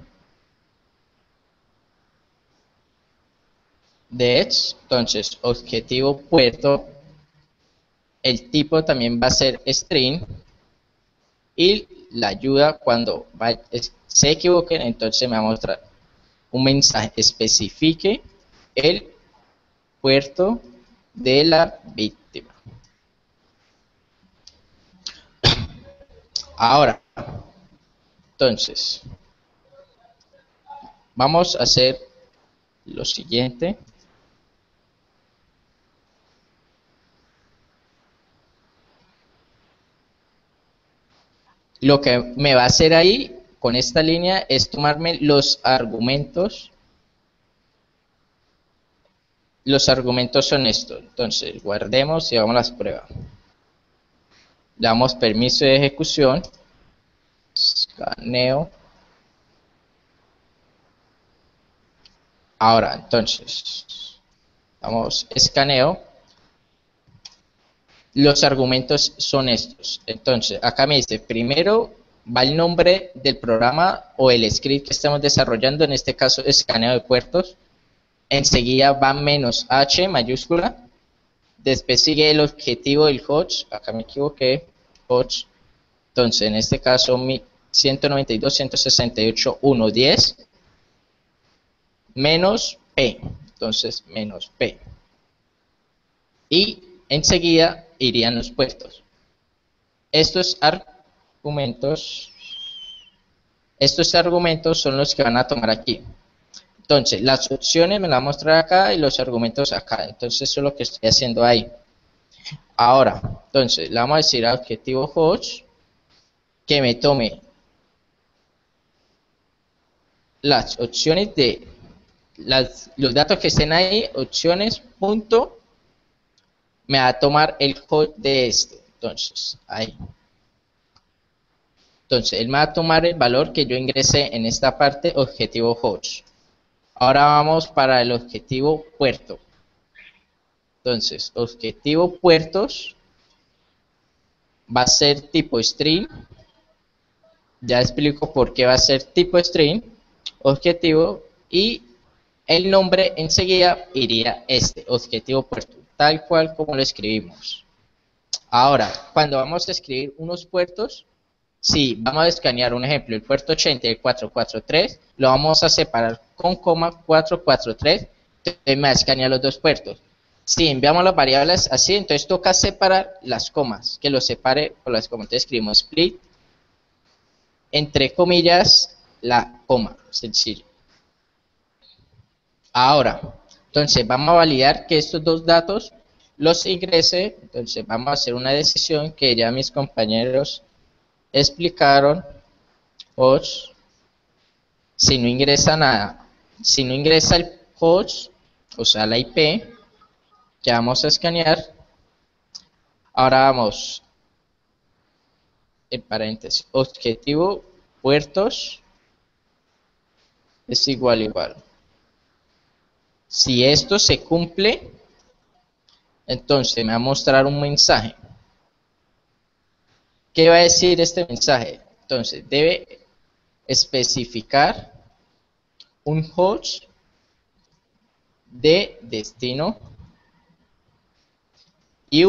B: de edge. Entonces, objetivo puerto. El tipo también va a ser string. Y la ayuda cuando se equivoquen, entonces me va a mostrar un mensaje, especifique el puerto de la víctima. Ahora, entonces, vamos a hacer lo siguiente. Lo que me va a hacer ahí con esta línea es tomarme los argumentos. Los argumentos son estos. Entonces, guardemos y hagamos las pruebas. Le damos permiso de ejecución. Escaneo. Ahora, entonces, vamos, escaneo. Los argumentos son estos. Entonces, acá me dice, primero va el nombre del programa o el script que estamos desarrollando, en este caso escaneo de puertos. Enseguida va menos h mayúscula. Después sigue el objetivo del host. Acá me equivoqué. Host. Entonces, en este caso, 192.168.1.10 menos p. Entonces, menos p. Y enseguida irían los puertos. Estos argumentos son los que van a tomar aquí. Entonces, las opciones me las va a mostrar acá y los argumentos acá. Entonces, eso es lo que estoy haciendo ahí. Ahora, entonces, le vamos a decir al objetivo host que me tome las opciones de los datos que estén ahí, opciones, punto, me va a tomar el host de este. Entonces, ahí. Entonces, él me va a tomar el valor que yo ingresé en esta parte, objetivo host. Ahora vamos para el objetivo puerto. Entonces, objetivo puertos va a ser tipo string. Ya explico por qué va a ser tipo string, objetivo, y el nombre enseguida iría este, objetivo puerto, tal cual como lo escribimos. Ahora, cuando vamos a escribir unos puertos, si vamos a escanear un ejemplo, el puerto 80 y el 443, lo vamos a separar con coma 443, entonces me va a escanear los dos puertos. Si enviamos las variables así, entonces toca separar las comas, que lo separe por las comas. Entonces escribimos split, entre comillas, la coma, sencillo. Ahora, entonces vamos a validar que estos dos datos los ingrese, entonces vamos a hacer una decisión que ya mis compañeros explicaron. Host, si no ingresa nada, si no ingresa el host, o sea la IP, que vamos a escanear. Ahora vamos, en paréntesis, objetivo puertos es igual. Si esto se cumple, entonces me va a mostrar un mensaje. ¿Qué va a decir este mensaje? Entonces, debe especificar un host de destino y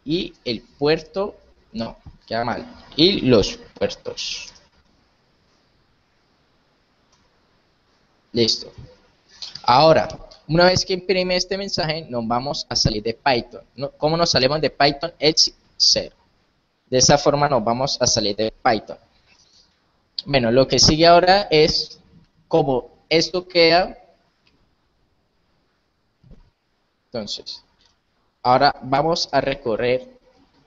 B: y el puerto, no, queda mal, y los puertos. Listo. Ahora, una vez que imprime este mensaje, nos vamos a salir de Python. ¿Cómo nos salimos de Python? Exit 0. De esa forma nos vamos a salir de Python. Bueno, lo que sigue ahora es como esto queda. Entonces, ahora vamos a recorrer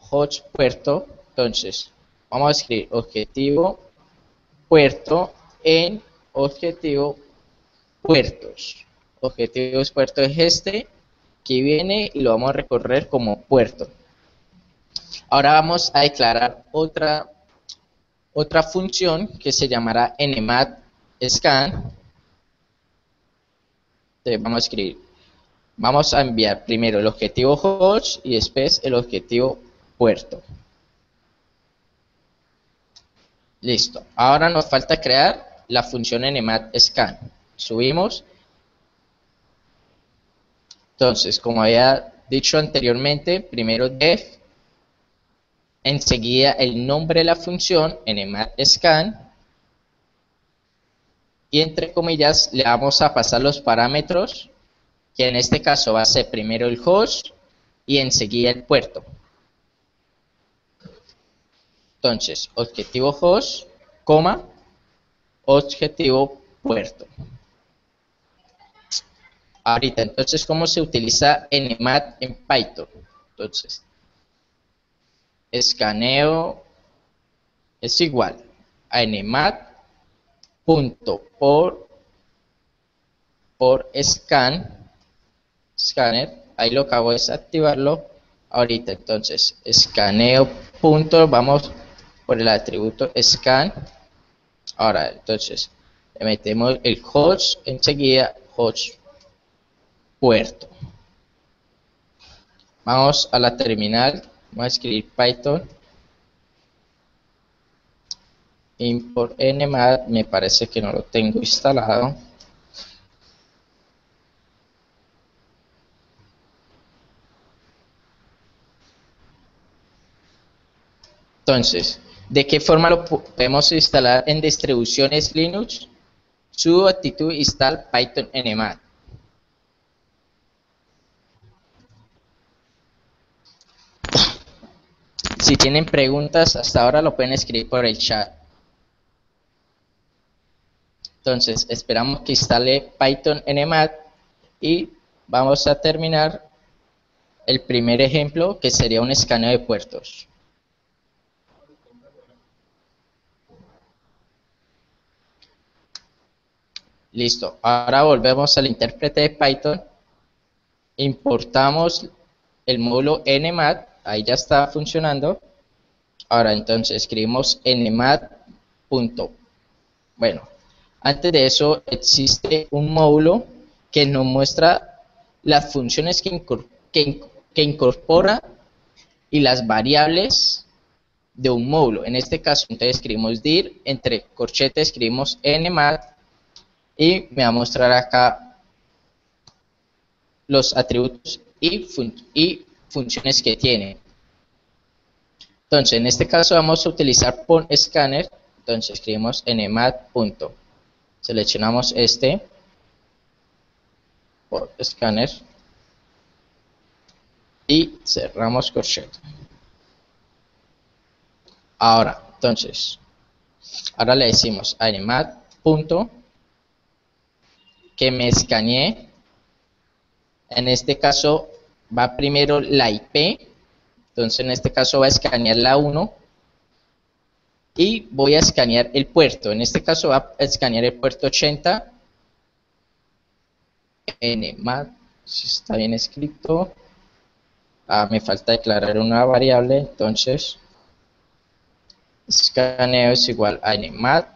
B: host puerto. Entonces, vamos a escribir objetivo puerto en objetivo puertos. Objetivos puerto es este que viene y lo vamos a recorrer como puerto. Ahora vamos a declarar otra función que se llamará nmat_scan. Entonces vamos a escribir, vamos a enviar primero el objetivo host y después el objetivo puerto. Listo. Ahora nos falta crear la función nmat_scan. Subimos. Entonces, como había dicho anteriormente, primero def, enseguida el nombre de la función nmat_scan, y entre comillas le vamos a pasar los parámetros, que en este caso va a ser primero el host y enseguida el puerto. Entonces, objetivo host, coma, objetivo puerto. Ahorita, entonces, ¿cómo se utiliza nmat en Python? Entonces, escaneo es igual a nmat.por scanner, ahí lo que hago es activarlo ahorita. Entonces, escaneo punto, vamos por el atributo scan. Ahora, entonces, le metemos el host, enseguida host puerto. Vamos a la terminal, vamos a escribir Python import nmat, me parece que no lo tengo instalado. Entonces, ¿de qué forma lo podemos instalar en distribuciones Linux? Sudo actitud install Python nmat. Si tienen preguntas, hasta ahora lo pueden escribir por el chat. Entonces, esperamos que instale Python nmat y vamos a terminar el primer ejemplo, que sería un escaneo de puertos. Listo, ahora volvemos al intérprete de Python, importamos el módulo nmat, ahí ya está funcionando. Ahora entonces escribimos nmat. Bueno, antes de eso existe un módulo que nos muestra las funciones que incorpora y las variables de un módulo. En este caso, entonces escribimos dir, entre corchetes escribimos nmat y me va a mostrar acá los atributos y funciones que tiene. Entonces, en este caso vamos a utilizar .scanner. Entonces escribimos nmat. Seleccionamos este .scanner y cerramos corchete. Ahora, entonces, ahora le decimos a nmat. Que me escaneé. En este caso va primero la IP. Entonces en este caso va a escanear la 1 y voy a escanear el puerto. En este caso va a escanear el puerto 80. nmat, si está bien escrito. Me falta declarar una variable, entonces escaneo es igual a nmat.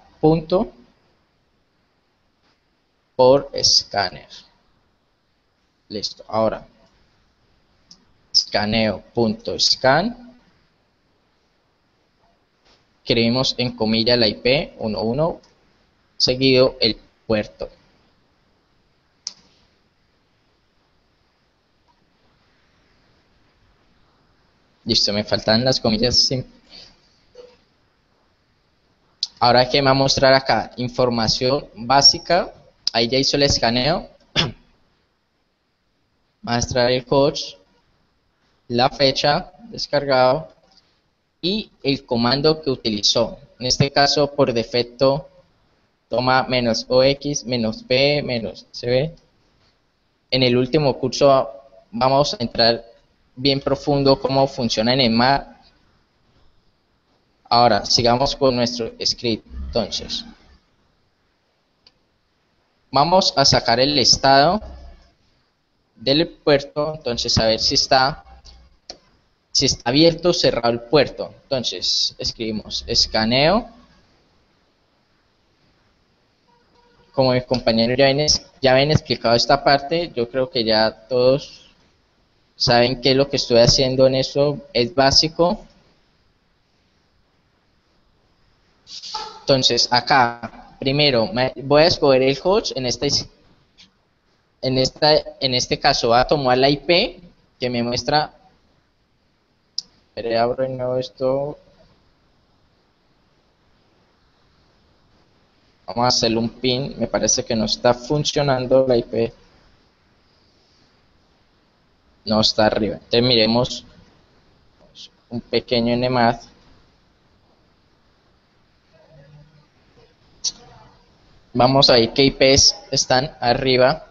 B: Por escáner. Listo, ahora escaneo.scan, escribimos en comilla la IP 11 seguido el puerto. Listo, me faltan las comillas. Sí. Ahora que me va a mostrar acá, información básica. Ahí ya hizo el escaneo. Va a extraer el coach, la fecha descargado y el comando que utilizó. En este caso, por defecto, toma -ox, -p, -cb. En el último curso vamos a entrar bien profundo cómo funciona en EMMAT. Ahora, sigamos con nuestro script. Entonces, vamos a sacar el estado del puerto. Entonces, a ver si está abierto o cerrado el puerto. Entonces, escribimos escaneo. Como mis compañeros ya habían explicado esta parte, yo creo que ya todos saben que lo que estoy haciendo en eso es básico. Entonces, acá, primero, voy a escoger el host. En este caso, va a tomar la IP que me muestra. Pero abro de nuevo esto. Vamos a hacerle un pin. Me parece que no está funcionando la IP. No está arriba. Entonces, miremos un pequeño nmap. Vamos a ver qué IPs están arriba.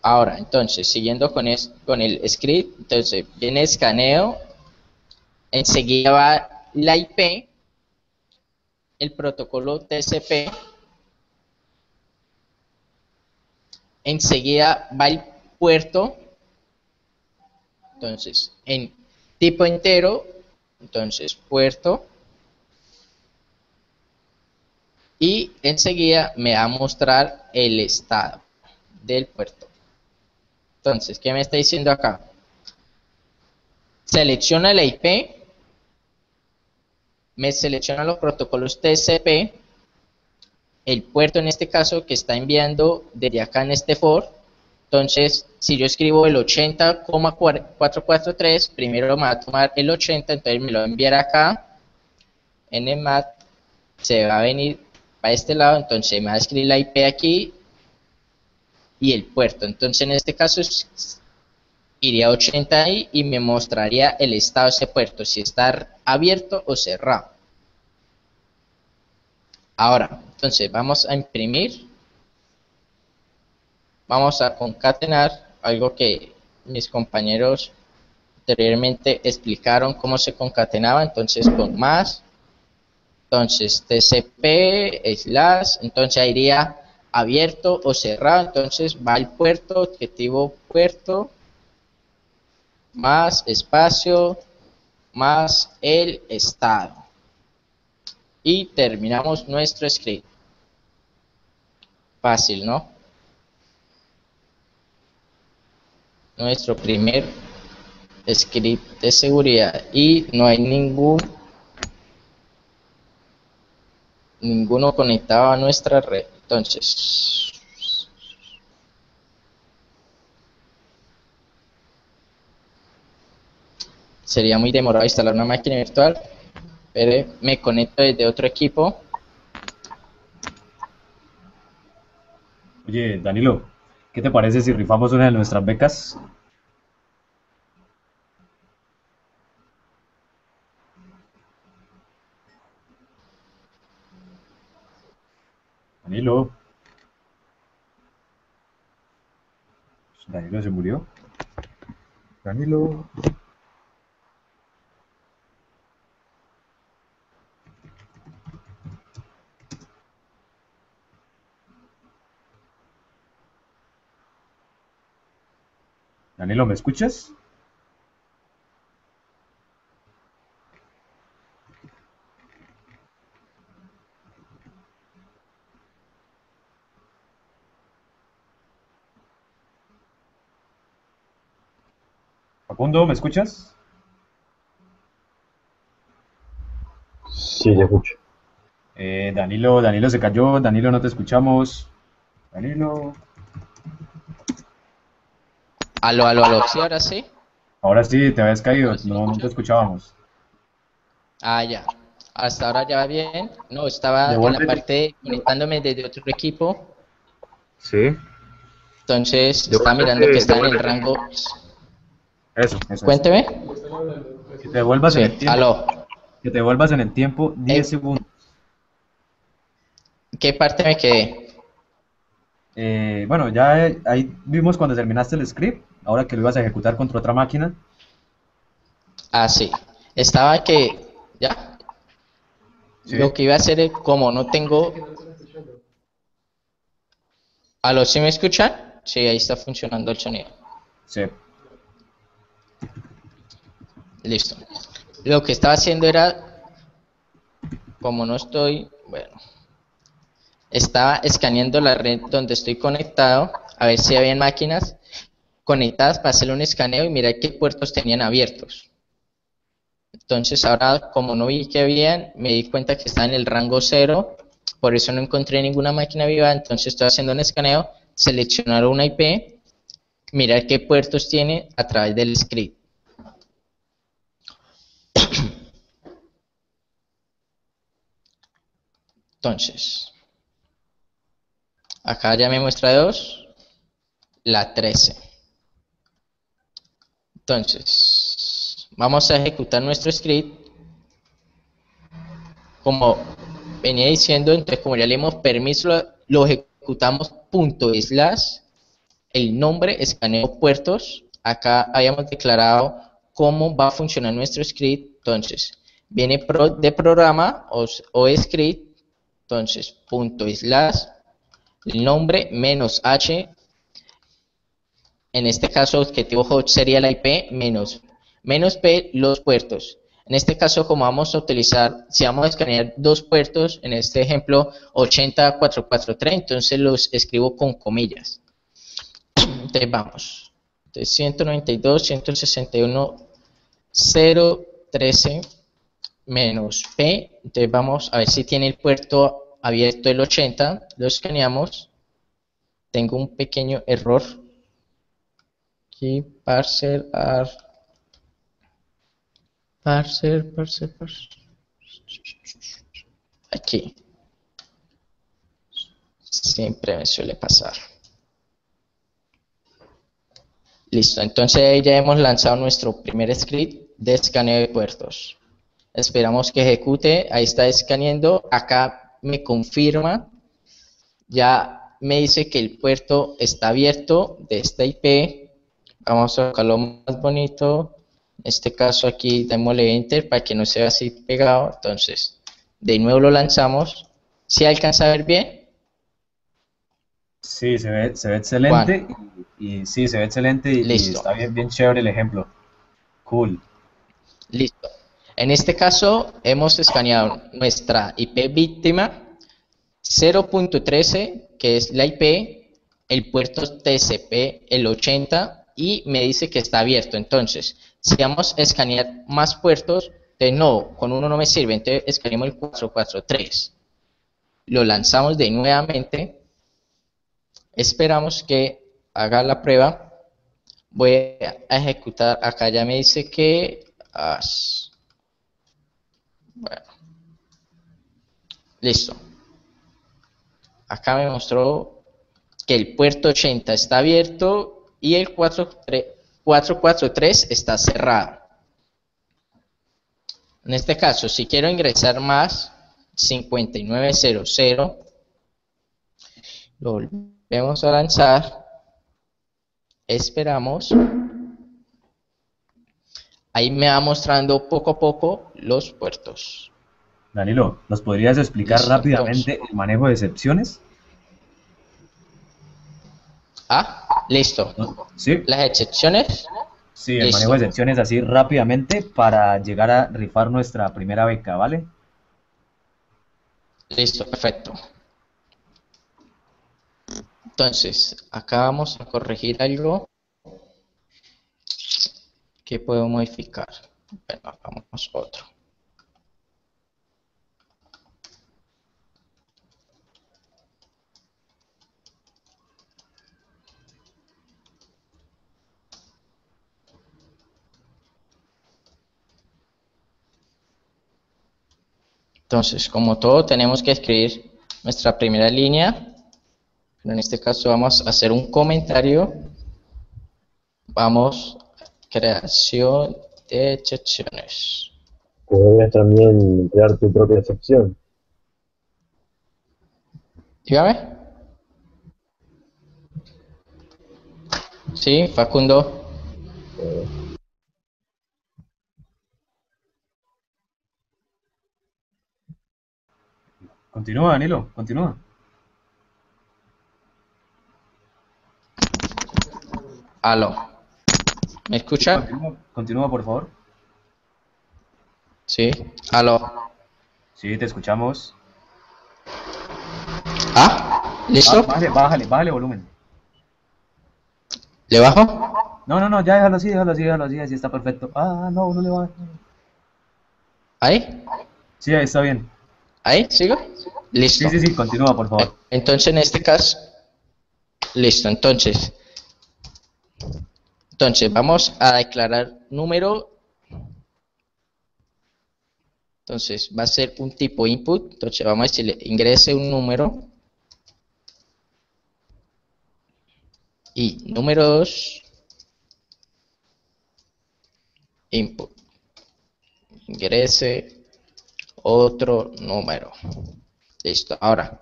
B: Ahora, entonces, siguiendo con el script, entonces viene escaneo, enseguida va la IP, el protocolo TCP, enseguida va el puerto, entonces, en tipo entero, entonces, puerto, y enseguida me va a mostrar el estado del puerto. Entonces, ¿qué me está diciendo acá? Selecciona la IP, me selecciona los protocolos TCP, el puerto en este caso que está enviando desde acá en este for. Entonces, si yo escribo el 80,443, primero me va a tomar el 80, entonces me lo va a enviar acá. En el mat se va a venir para este lado, entonces me va a escribir la IP aquí y el puerto. Entonces, en este caso iría a 80 ahí y me mostraría el estado de ese puerto, si está abierto o cerrado. Ahora, entonces vamos a imprimir, vamos a concatenar, algo que mis compañeros anteriormente explicaron cómo se concatenaba. Entonces con más, entonces tcp slash, entonces iría abierto o cerrado. Entonces va el puerto, objetivo puerto, más espacio, más el estado, y terminamos nuestro script. Fácil, ¿no? Nuestro primer script de seguridad, y no hay ninguno conectado a nuestra red. Entonces, sería muy demorado instalar una máquina virtual, pero me conecto desde otro equipo.
A: Oye, Danilo, ¿qué te parece si rifamos una de nuestras becas? Danilo, Danilo se murió. Danilo. Danilo, ¿me escuchas? Facundo, ¿me escuchas?
C: Sí, te escucho.
A: Danilo se cayó, Danilo no te escuchamos. Danilo.
B: Aló, aló, aló. Sí, ahora sí.
C: Ahora sí, te habías caído,
B: Ahora sí me
C: no te
B: escuchan.
C: escuchábamos.
B: Ah, ya. Hasta ahora ya va bien. No, estaba en la
C: Devuélvete.
B: parte de conectándome desde otro equipo.
A: Sí,
B: Entonces estaba mirando que
A: devuélvete,
B: está en el rango.
C: Eso.
B: Cuénteme.
C: Que te devuelvas en el
B: Sí,
C: tiempo,
B: aló.
C: que te devuelvas en el tiempo 10
B: Eh,
C: segundos.
B: ¿Qué parte me quedé?
C: Bueno, ya ahí vimos cuando terminaste el script, ahora que lo ibas a ejecutar contra otra máquina.
B: Ah, sí. Estaba que, ya, lo
C: Sí,
B: que iba a hacer es, como no tengo, ¿aló, sí me escuchan? Sí, ahí está funcionando el sonido.
C: sí.
B: Listo. Lo que estaba haciendo era, como no estoy, bueno, estaba escaneando la red donde estoy conectado, a ver si habían máquinas conectadas para hacer un escaneo y mirar qué puertos tenían abiertos. Entonces ahora, como no vi que habían, me di cuenta que estaba en el rango cero, por eso no encontré ninguna máquina viva, entonces estoy haciendo un escaneo, seleccionar una IP, mirar qué puertos tiene a través del script. Entonces, acá ya me muestra dos, la 13. Entonces, vamos a ejecutar nuestro script como venía diciendo, entonces como ya le dimos permiso, lo ejecutamos punto slash el nombre escaneo puertos. Acá habíamos declarado cómo va a funcionar nuestro script. Entonces, viene de programa o script. Entonces, punto slash el nombre menos h. En este caso, objetivo host sería la IP menos p los puertos. En este caso, como vamos a utilizar, si vamos a escanear dos puertos, en este ejemplo 80443, entonces los escribo con comillas. Entonces vamos. Entonces 192, 161, 013 menos P. Entonces vamos a ver si tiene el puerto abierto el 80. Lo escaneamos. Tengo un pequeño error. Aquí, parser. Aquí. Siempre me suele pasar. Listo, entonces ya hemos lanzado nuestro primer script de escaneo de puertos. Esperamos que ejecute, ahí está escaneando, acá me confirma, ya me dice que el puerto está abierto de esta IP. Vamos a colocarlo más bonito, en este caso aquí démosle enter para que no se vea así pegado. Entonces de nuevo lo lanzamos. ¿Si alcanza a ver bien?
C: Sí, se ve
B: Juan,
C: excelente y sí, se ve excelente y
B: listo.
C: está bien, bien chévere el ejemplo. Cool.
B: Listo. En este caso hemos escaneado nuestra IP víctima 0.13, que es la IP, el puerto TCP, el 80, y me dice que está abierto. Entonces, si vamos a escanear más puertos, de no, con uno no me sirve, entonces escaneamos el 443. Lo lanzamos de nuevamente, esperamos que haga la prueba. Voy a ejecutar, acá ya me dice que... bueno, listo. Acá me mostró que el puerto 80 está abierto y el 443 está cerrado. En este caso, si quiero ingresar más 5900, lo volvemos a lanzar, esperamos, ahí me va mostrando poco a poco los puertos.
C: Danilo, ¿nos podrías explicar
B: Listo, entonces.
C: rápidamente el manejo de excepciones?
B: Listo.
C: Sí,
B: Las excepciones,
C: sí, el manejo de
B: listo,
C: excepciones así rápidamente para llegar a rifar nuestra primera beca, ¿vale?
B: listo, perfecto. Entonces, acá vamos a corregir algo que puedo modificar. Bueno, hagamos otro. Entonces, como todo, tenemos que escribir nuestra primera línea, pero en este caso vamos a hacer un comentario. Vamos, creación de excepciones.
D: Podrías también crear tu propia excepción.
B: Dígame. Sí, Facundo.
C: Continúa, Danilo, continúa.
B: Aló. ¿Me
C: Sí,
B: escucha?
C: continúa, por favor.
B: Sí. Aló.
C: Sí, te escuchamos.
B: Ah, ¿listo?
C: Bájale volumen.
B: ¿Le bajo?
C: No, ya déjalo así, así está perfecto. No le bajes.
B: ¿Ahí?
C: Sí, ahí está bien.
B: ¿Ahí? ¿Sigo? Listo.
C: Sí, continúa, por favor.
B: Entonces, en este caso, listo. Entonces, vamos a declarar número. Entonces, va a ser un tipo input. Entonces, vamos a decirle, ingrese un número. Y número 2, input. Ingrese otro número. Listo. Ahora,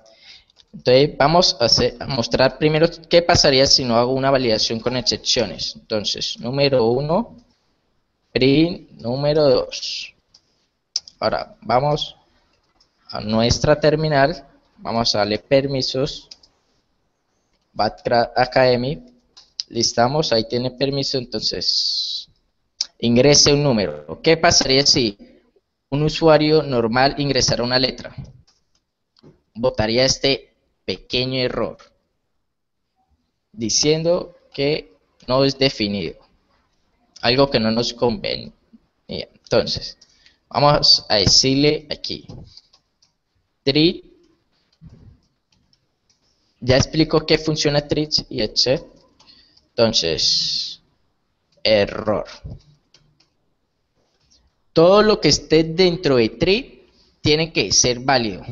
B: entonces vamos a mostrar primero qué pasaría si no hago una validación con excepciones. Entonces, número 1, print número 2. Ahora, vamos a nuestra terminal, vamos a darle permisos, Backtrack Academy, listamos, ahí tiene permiso, entonces, ingrese un número. ¿Qué pasaría si un usuario normal ingresara una letra? Botaría este pequeño error, diciendo que no es definido, algo que no nos conviene. Entonces, vamos a decirle aquí, treat, ya explico qué funciona treat y etc. Entonces, error. Todo lo que esté dentro de treat tiene que ser válido.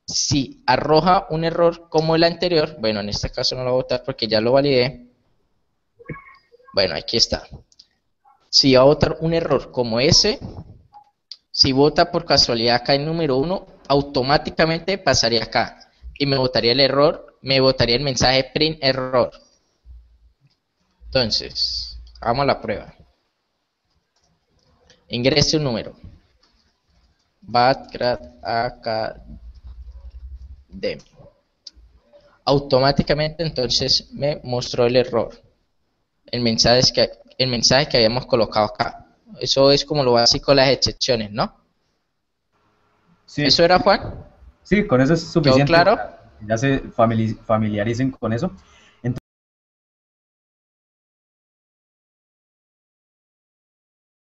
B: Si arroja un error como el anterior, bueno, en este caso no lo voy a votar porque ya lo validé. Bueno, aquí está. Si va a votar un error como ese, si vota por casualidad acá el número 1, automáticamente pasaría acá y me votaría el error, me votaría el mensaje print error. Entonces, hagamos la prueba. Ingrese un número. Backtrack Academy. Automáticamente entonces me mostró el error. El mensaje que habíamos colocado acá. Eso es como lo básico de las excepciones, ¿no?
C: Sí,
B: ¿Eso era, Juan?
C: sí, con eso es
B: ¿Quedó
C: suficiente.
B: claro?
C: Ya se familiaricen con eso.